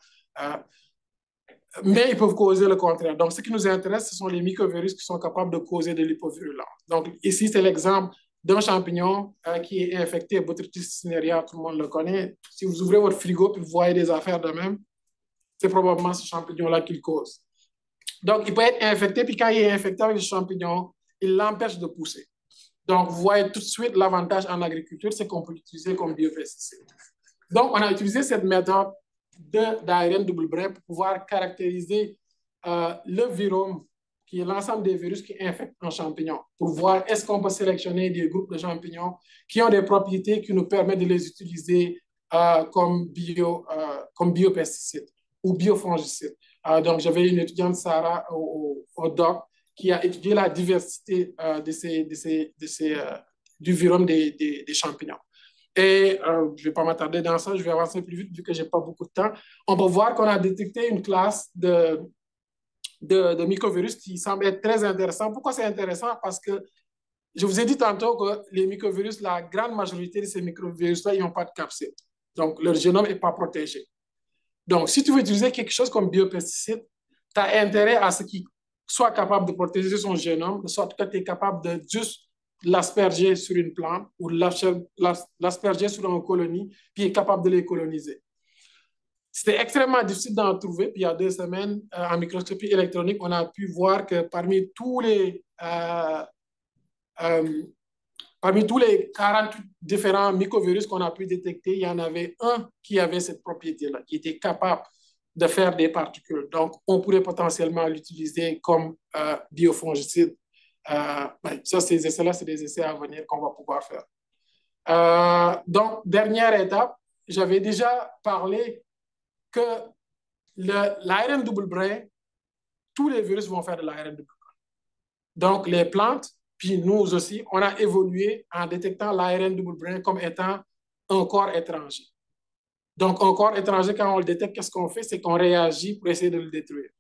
mais ils peuvent causer le contraire. Donc, ce qui nous intéresse, ce sont les mycovirus qui sont capables de causer de l'hypovirulence. Donc, ici, c'est l'exemple d'un champignon qui est infecté, Botrytis cinerea, tout le monde le connaît. Si vous ouvrez votre frigo et vous voyez des affaires de même, c'est probablement ce champignon-là qui le cause. Donc, il peut être infecté, puis quand il est infecté avec le champignon, il l'empêche de pousser. Donc, vous voyez tout de suite l'avantage en agriculture, c'est qu'on peut l'utiliser comme biopesticide. Donc, on a utilisé cette méthode d'ARN double brin pour pouvoir caractériser le virome, qui est l'ensemble des virus qui infectent un champignon, pour voir est-ce qu'on peut sélectionner des groupes de champignons qui ont des propriétés qui nous permettent de les utiliser comme biopesticides ou biofongicides. Donc, j'avais une étudiante, Sarah, au DOC, qui a étudié la diversité du virome des champignons. Et je ne vais pas m'attarder dans ça, je vais avancer plus vite vu que je n'ai pas beaucoup de temps. On peut voir qu'on a détecté une classe de mycovirus qui semble être très intéressant. Pourquoi c'est intéressant? Parce que je vous ai dit tantôt que les mycovirus, la grande majorité de ces mycovirus-là, ils n'ont pas de capside. Donc, leur génome n'est pas protégé. Donc, si tu veux utiliser quelque chose comme biopesticide, tu as intérêt à ce qu'il soit capable de protéger son génome, de sorte que tu es capable de juste l'asperger sur une plante ou l'asperger sur une colonie, puis est capable de les coloniser. C'était extrêmement difficile d'en trouver. Puis il y a 2 semaines, en microscopie électronique, on a pu voir que parmi tous les Parmi tous les 48 différents mycovirus qu'on a pu détecter, il y en avait un qui avait cette propriété-là, qui était capable de faire des particules. Donc, on pourrait potentiellement l'utiliser comme biofongicide. Ça, ces essais-là, c'est des essais à venir qu'on va pouvoir faire. Donc, dernière étape, j'avais déjà parlé que l'ARN double brin, tous les virus vont faire de l'ARN double brin. Donc, les plantes, puis nous aussi, on a évolué en détectant l'ARN double brin comme étant un corps étranger. Donc, un corps étranger, quand on le détecte, qu'est-ce qu'on fait? C'est qu'on réagit pour essayer de le détruire.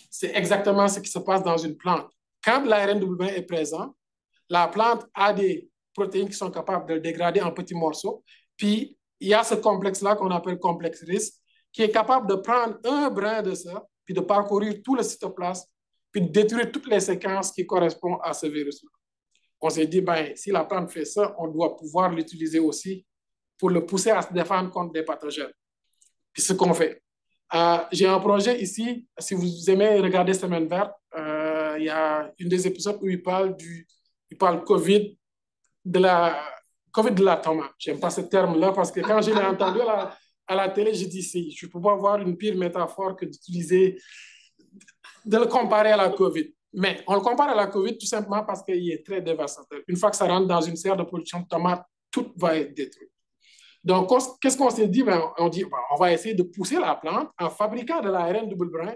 C'est exactement ce qui se passe dans une plante. Quand l'ARN double brin est présent, la plante a des protéines qui sont capables de le dégrader en petits morceaux. Puis, il y a ce complexe-là qu'on appelle complexe RISC, qui est capable de prendre un brin de ça, puis de parcourir tout le cytoplasme, puis de détruire toutes les séquences qui correspondent à ce virus-là. On s'est dit, ben, si la plante fait ça, on doit pouvoir l'utiliser aussi pour le pousser à se défendre contre des pathogènes. Puis ce qu'on fait. J'ai un projet ici, si vous aimez regarder Semaine verte, il y a une des épisodes où il parle COVID de la tomate. J'aime pas ce terme-là parce que quand je l'ai entendu à la télé, j'ai dit, si, je ne peux pas avoir une pire métaphore que d'utiliser, de le comparer à la COVID. Mais on le compare à la COVID tout simplement parce qu'il est très dévastateur. Une fois que ça rentre dans une serre de production de tomates, tout va être détruit. Donc, qu'est-ce qu'on s'est dit? On dit, on va essayer de pousser la plante en fabriquant de l'ARN double brin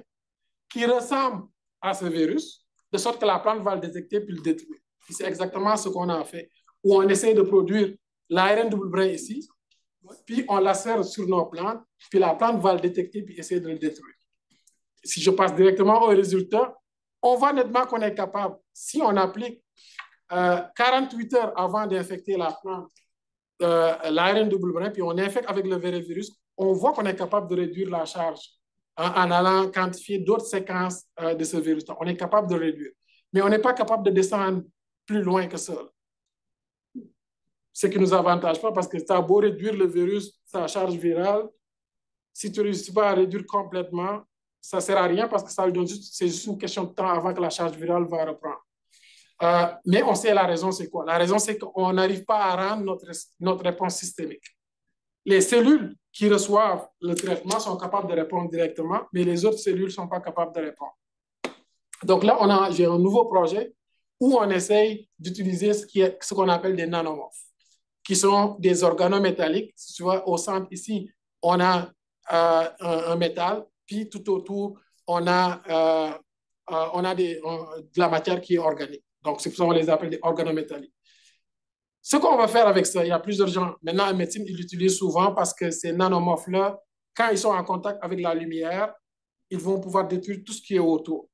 qui ressemble à ce virus, de sorte que la plante va le détecter puis le détruire. C'est exactement ce qu'on a fait, où on essaie de produire l'ARN double brin ici, puis on la serre sur nos plantes, puis la plante va le détecter puis essayer de le détruire. Si je passe directement au résultat, on voit nettement qu'on est capable, si on applique 48 heures avant d'infecter la plante, l'ARN double brin, puis on infecte avec le vrai virus, on voit qu'on est capable de réduire la charge en allant quantifier d'autres séquences de ce virus. On est capable de réduire. Mais on n'est pas capable de descendre plus loin que ça. Ce qui ne nous avantage pas parce que tu as beau réduire le virus, sa charge virale, si tu ne réussis pas à réduire complètement, ça ne sert à rien parce que c'est juste une question de temps avant que la charge virale va reprendre. Mais on sait la raison, c'est quoi? La raison, c'est qu'on n'arrive pas à rendre notre réponse systémique. Les cellules qui reçoivent le traitement sont capables de répondre directement, mais les autres cellules ne sont pas capables de répondre. Donc là, j'ai un nouveau projet où on essaye d'utiliser ce qu'on appelle des nanomorphes, qui sont des organométalliques. Si tu vois, au centre ici, on a un métal, puis tout autour, on a de la matière qui est organique. Donc, c'est pour ça qu'on les appelle des organométalliques. Ce qu'on va faire avec ça, il y a plusieurs gens. Maintenant, en médecine, ils l'utilisent souvent parce que ces nanomorphes-là, quand ils sont en contact avec la lumière, ils vont pouvoir détruire tout ce qui est autour.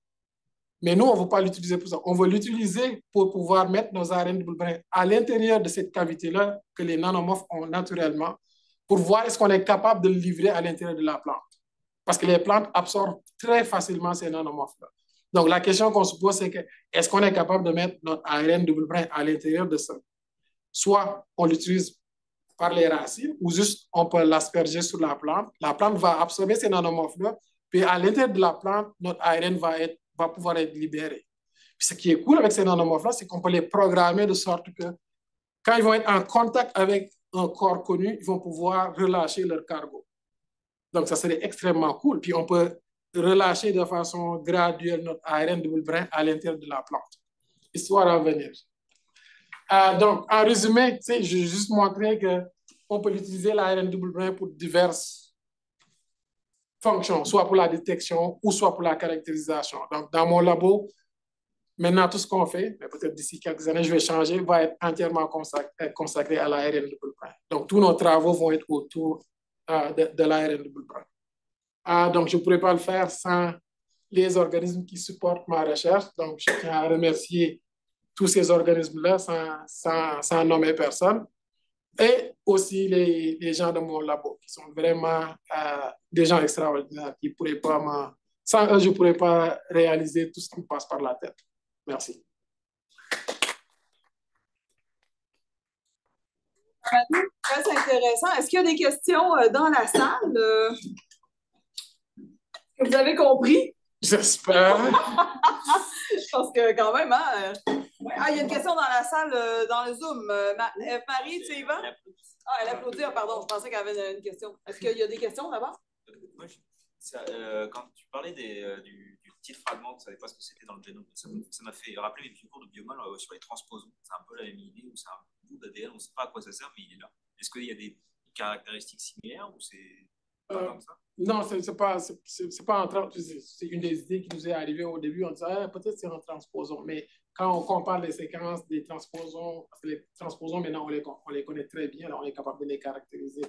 Mais nous, on ne veut pas l'utiliser pour ça. On veut l'utiliser pour pouvoir mettre nos ARN double brin à l'intérieur de cette cavité-là que les nanomorphes ont naturellement pour voir est-ce qu'on est capable de le livrer à l'intérieur de la plante. Parce que les plantes absorbent très facilement ces nanomorphes-là. Donc, la question qu'on se pose, c'est que est-ce qu'on est capable de mettre notre ARN double brin à l'intérieur de ça? Soit on l'utilise par les racines ou juste on peut l'asperger sur la plante. La plante va absorber ces nanomorphes-là, puis à l'intérieur de la plante, notre ARN va pouvoir être libéré. Puis ce qui est cool avec ces nanomorphes-là, c'est qu'on peut les programmer de sorte que quand ils vont être en contact avec un corps connu, ils vont pouvoir relâcher leur cargo. Donc, ça serait extrêmement cool. Puis on peut relâcher de façon graduelle notre ARN double brin à l'intérieur de la plante. Histoire à venir. Donc, en résumé, je vais juste montrer qu'on peut utiliser l'ARN double brin pour diverses fonctions, soit pour la détection ou soit pour la caractérisation. Donc, dans mon labo, maintenant, tout ce qu'on fait, mais peut-être d'ici quelques années, je vais changer, va être entièrement consacré à l'ARN double brin. Donc, tous nos travaux vont être autour de l'ARN double brin. Donc, je ne pourrais pas le faire sans les organismes qui supportent ma recherche. Donc, je tiens à remercier tous ces organismes-là sans nommer personne. Et aussi les gens de mon labo, qui sont vraiment des gens extraordinaires, qui pourraient pas sans eux, je ne pourrais pas réaliser tout ce qui me passe par la tête. Merci. Très intéressant. Est-ce qu'il y a des questions dans la salle? Vous avez compris? J'espère. Je pense que quand même, hein, Ouais. Ah, il y a une question dans la salle, dans le Zoom. Marie, tu y vas? Ah, elle applaudit, pardon, je pensais qu'elle avait une question. Est-ce qu'il y a des questions là-bas? Moi, quand tu parlais du petit fragment, tu ne savais pas ce que c'était dans le génome, ça m'a fait rappeler mes petits cours de biomol sur les transposons. C'est un peu la même idée, où c'est un bout d'ADN, on ne sait pas à quoi ça sert, mais il est là. Est-ce qu'il y a des caractéristiques similaires ou c'est pas comme ça? Non, c'est pas en c'est une des idées qui nous est arrivée au début. On disait peut-être c'est un transposon, mais quand on compare les séquences des transposons, parce que les transposons maintenant on les connaît très bien, là, on est capable de les caractériser.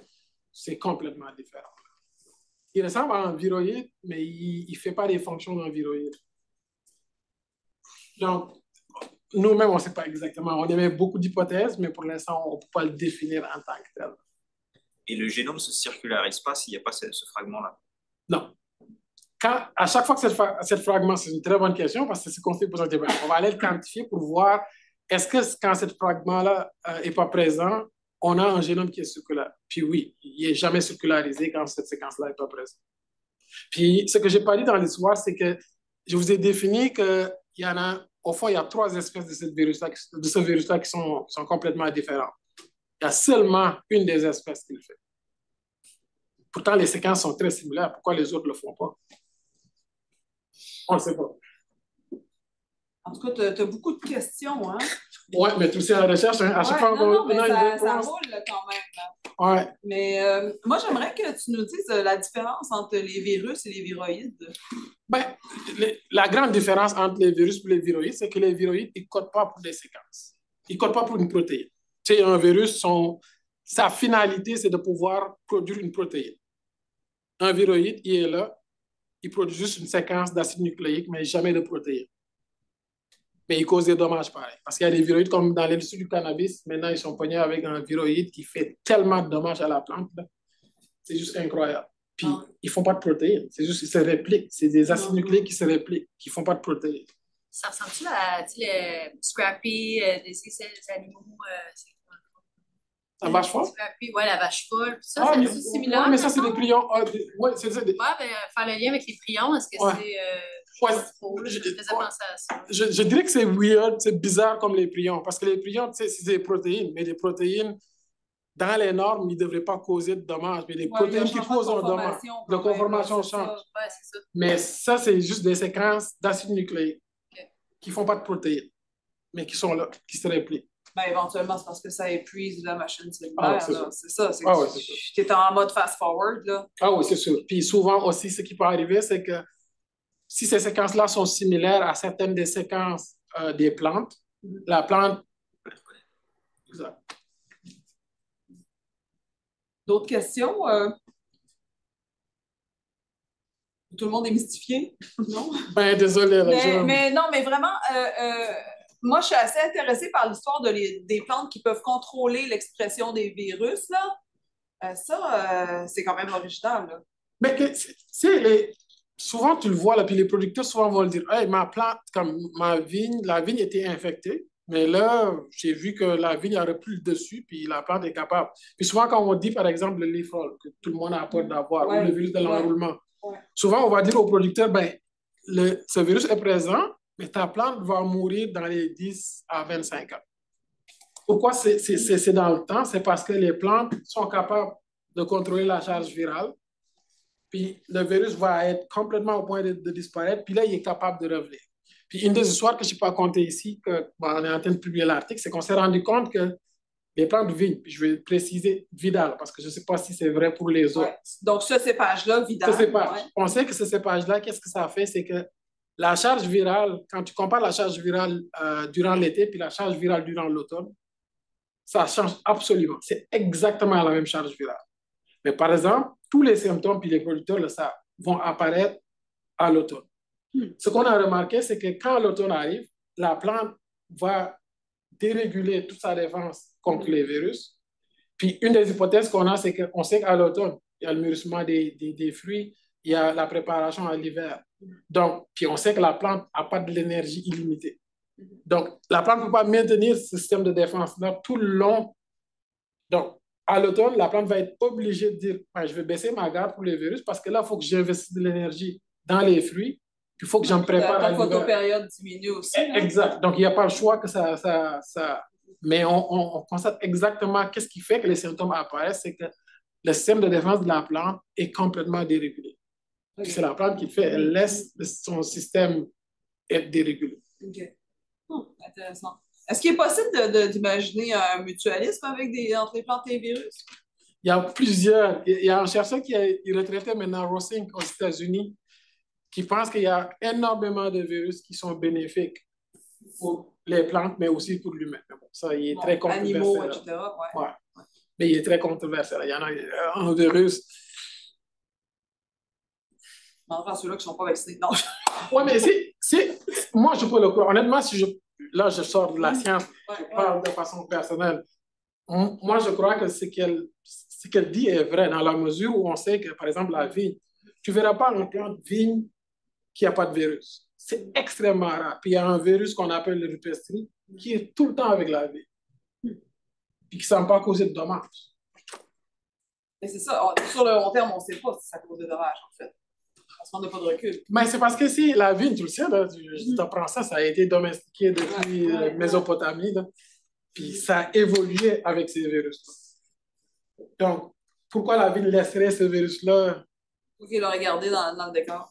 C'est complètement différent. Il ressemble à un viroïde, mais il ne fait pas les fonctions d'un viroïde. Donc, nous-mêmes, on ne sait pas exactement. On émet beaucoup d'hypothèses, mais pour l'instant, on ne peut pas le définir en tant que tel. Et le génome ne se circularise pas s'il n'y a pas ce fragment-là? Non. À chaque fois que cette fragment, c'est une très bonne question parce que c'est ce qu'on fait pour notre on va aller le quantifier pour voir est-ce que quand ce fragment-là n'est pas présent, on a un génome qui est circulaire. Puis oui, il n'est jamais circularisé quand cette séquence-là n'est pas présente. Puis ce que je n'ai pas dit dans l'histoire, c'est que je vous ai défini qu'il y en a, au fond, il y a 3 espèces de ce virus-là qui sont complètement différentes. Il y a seulement une des espèces qui le fait. Pourtant, les séquences sont très similaires. Pourquoi les autres ne le font pas? On ne sait pas. En tout cas, tu as beaucoup de questions, hein? Oui, mais tout c'est en recherche. Hein. À chaque fois qu'on a ça roule quand même. Là. Ouais. Mais moi, j'aimerais que tu nous dises la différence entre les virus et les viroïdes. Ben, la grande différence entre les virus et les viroïdes, c'est que les viroïdes, ils ne codent pas pour des séquences. Ils ne codent pas pour une protéine. Tu sais, un virus, sa finalité, c'est de pouvoir produire une protéine. Un viroïde, il est là, il produit juste une séquence d'acide nucléique, mais jamais de protéines. Mais il cause des dommages pareils. Parce qu'il y a des viroïdes, comme dans l'industrie du cannabis, maintenant, ils sont pognés avec un viroïde qui fait tellement de dommages à la plante. C'est juste incroyable. Puis, ils ne font pas de protéines. C'est juste qu'ils se répliquent. C'est des acides nucléiques qui se répliquent, qui ne font pas de protéines. Ça ressemble-tu à le Scrappy des animaux? La vache folle? Oui, la vache folle. Ça, c'est similaire. Oui, mais ça, c'est des prions. Oui, c'est ça. Ben, faire le lien avec les prions, est-ce que c'est. Je faisais penser à ça. Je dirais que c'est weird, c'est bizarre comme les prions. Parce que les prions, tu sais, c'est des protéines. Mais les protéines, dans les normes, ils ne devraient pas causer de dommages. Mais les protéines qui causent un dommage, de conformation change. Mais ça, c'est juste des séquences d'acide nucléique qui ne font pas de protéines, mais qui sont là, qui se répliquent. Ben, éventuellement, c'est parce que ça épuise la machine cellulaire. C'est ça. C'est tu es en mode fast-forward. Ah oui, c'est sûr. Puis souvent aussi, ce qui peut arriver, c'est que si ces séquences-là sont similaires à certaines des séquences des plantes, la plante... Exact. D'autres questions? Tout le monde est mystifié? Non? Ben, désolé. Mais non, mais vraiment... moi, je suis assez intéressée par l'histoire des plantes qui peuvent contrôler l'expression des virus. Là. C'est quand même original. Là. Mais souvent, tu le vois, là, puis les producteurs souvent vont le dire hey, ma plante, comme la vigne était infectée, mais là, j'ai vu que la vigne n'aurait plus le dessus, puis la plante est capable. Puis souvent, quand on dit, par exemple, le leaf roll, que tout le monde a peur d'avoir, ou le virus de l'enroulement, souvent, on va dire aux producteurs ce virus est présent, mais ta plante va mourir dans les 10 à 25 ans. Pourquoi c'est dans le temps? C'est parce que les plantes sont capables de contrôler la charge virale, puis le virus va être complètement au point de disparaître, puis là, il est capable de revenir. Puis une des histoires que je n'ai pas contées ici, qu'on est en train de publier l'article, c'est qu'on s'est rendu compte que les plantes vignent, puis je vais préciser Vidal, parce que je ne sais pas si c'est vrai pour les autres. Donc, ce cépage-là, Vidal. Ce cépage. On sait que ce cépage-là, qu'est-ce que ça fait? C'est que la charge virale, quand tu compares la charge virale durant l'été puis la charge virale durant l'automne, ça change absolument. C'est exactement la même charge virale. Mais par exemple, tous les symptômes, puis les producteurs le savent, vont apparaître à l'automne. Ce qu'on a remarqué, c'est que quand l'automne arrive, la plante va déréguler toute sa défense contre les virus. Puis une des hypothèses qu'on a, c'est qu'on sait qu'à l'automne, il y a le mûrissement des fruits, il y a la préparation à l'hiver. Donc, puis on sait que la plante n'a pas de l'énergie illimitée. Donc, la plante ne peut pas maintenir ce système de défense-là tout le long. Donc, à l'automne, la plante va être obligée de dire je vais baisser ma garde pour les virus parce que là, il faut que j'investisse de l'énergie dans les fruits. Puis il faut que j'en prépare. Ta photopériode diminue aussi. Exact. Donc, il n'y a pas le choix que ça... Mais on constate exactement qu'est-ce qui fait que les symptômes apparaissent, c'est que le système de défense de la plante est complètement dérégulé. Okay. C'est la plante qui le fait, elle laisse son système être dérégulé. OK. Intéressant. Est-ce qu'il est possible d'imaginer un mutualisme entre les plantes et les virus? Il y a plusieurs. Il y a un chercheur qui est retraité maintenant, Rossing, aux États-Unis, qui pense qu'il y a énormément de virus qui sont bénéfiques pour les plantes, mais aussi pour l'humain. Bon, ça, il est très controversé. Animaux, etc. Ouais. Mais il est très controversé. Il y en a un virus. Enfin, ceux-là qui ne sont pas vaccinés. Non. Oui, mais moi, je peux le croire. Honnêtement, là, je sors de la science, je parle de façon personnelle. Moi, je crois que ce qu'elle dit est vrai dans la mesure où on sait que, par exemple, la vigne, tu ne verras pas un plant de vigne qui n'a pas de virus. C'est extrêmement rare. Puis il y a un virus qu'on appelle le rupestri qui est tout le temps avec la vigne. Puis qui ne semble pas causer de dommages. Et c'est ça. Sur le long terme, on ne sait pas si ça cause de dommages, en fait. Parce qu'on n'a pas de recul. Mais c'est parce que si la vigne, tu le sais, là, je t'apprends ça, ça a été domestiqué depuis Mésopotamie. Là. Puis ça a évolué avec ces virus. Donc, pourquoi la vigne laisserait ce virus-là? Faut qu'il l'aurait gardé dans le décor.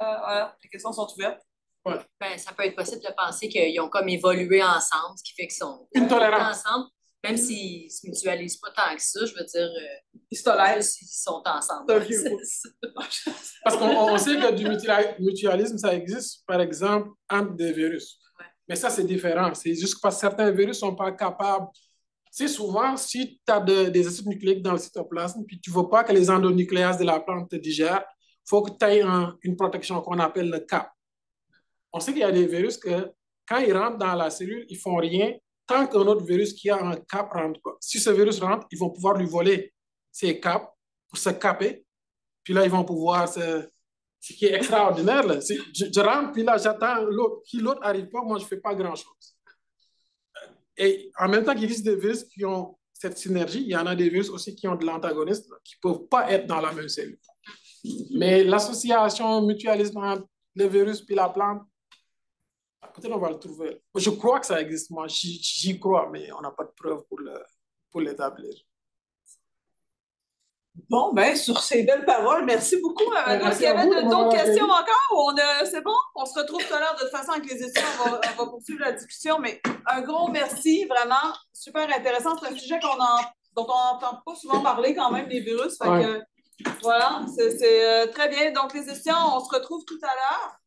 Voilà, les questions sont ouvertes. Ouais. Ben, ça peut être possible de penser qu'ils ont comme évolué ensemble, ce qui fait qu'ils sont ensemble, même s'ils ne se mutualisent pas tant que ça, je veux dire, ils sont ensemble. Parce qu'on sait que du mutualisme, ça existe, par exemple, entre des virus. Ouais. Mais ça, c'est différent. C'est juste parce que certains virus ne sont pas capables. Tu sais, souvent, si tu as des acides nucléiques dans le cytoplasme, puis tu ne veux pas que les endonucléases de la plante te digèrent, il faut que tu aies une protection qu'on appelle le cap. On sait qu'il y a des virus que, quand ils rentrent dans la cellule, ils ne font rien tant qu'un autre virus qui a un cap ne rentre pas. Si ce virus rentre, ils vont pouvoir lui voler ses caps pour se caper. Puis là, ils vont pouvoir ce qui est extraordinaire, là. Je rentre, puis là, j'attends l'autre. Si l'autre n'arrive pas, moi, je ne fais pas grand-chose. Et en même temps qu'il existe des virus qui ont cette synergie, il y en a des virus aussi qui ont de l'antagoniste, qui ne peuvent pas être dans la même cellule. Mais l'association mutualisme entre le virus et la plante, peut-être on va le trouver. Je crois que ça existe, moi, j'y crois, mais on n'a pas de preuves pour l'établir. Bon, bien, sur ces belles paroles, merci beaucoup. Est-ce qu'il y avait d'autres questions encore? C'est bon? On se retrouve tout à l'heure. De toute façon, avec les étudiants, on va poursuivre la discussion, mais un gros merci, vraiment, super intéressant. C'est un sujet dont on n'entend pas souvent parler quand même, les virus. Fait que, voilà, c'est très bien. Donc, les étudiants, on se retrouve tout à l'heure.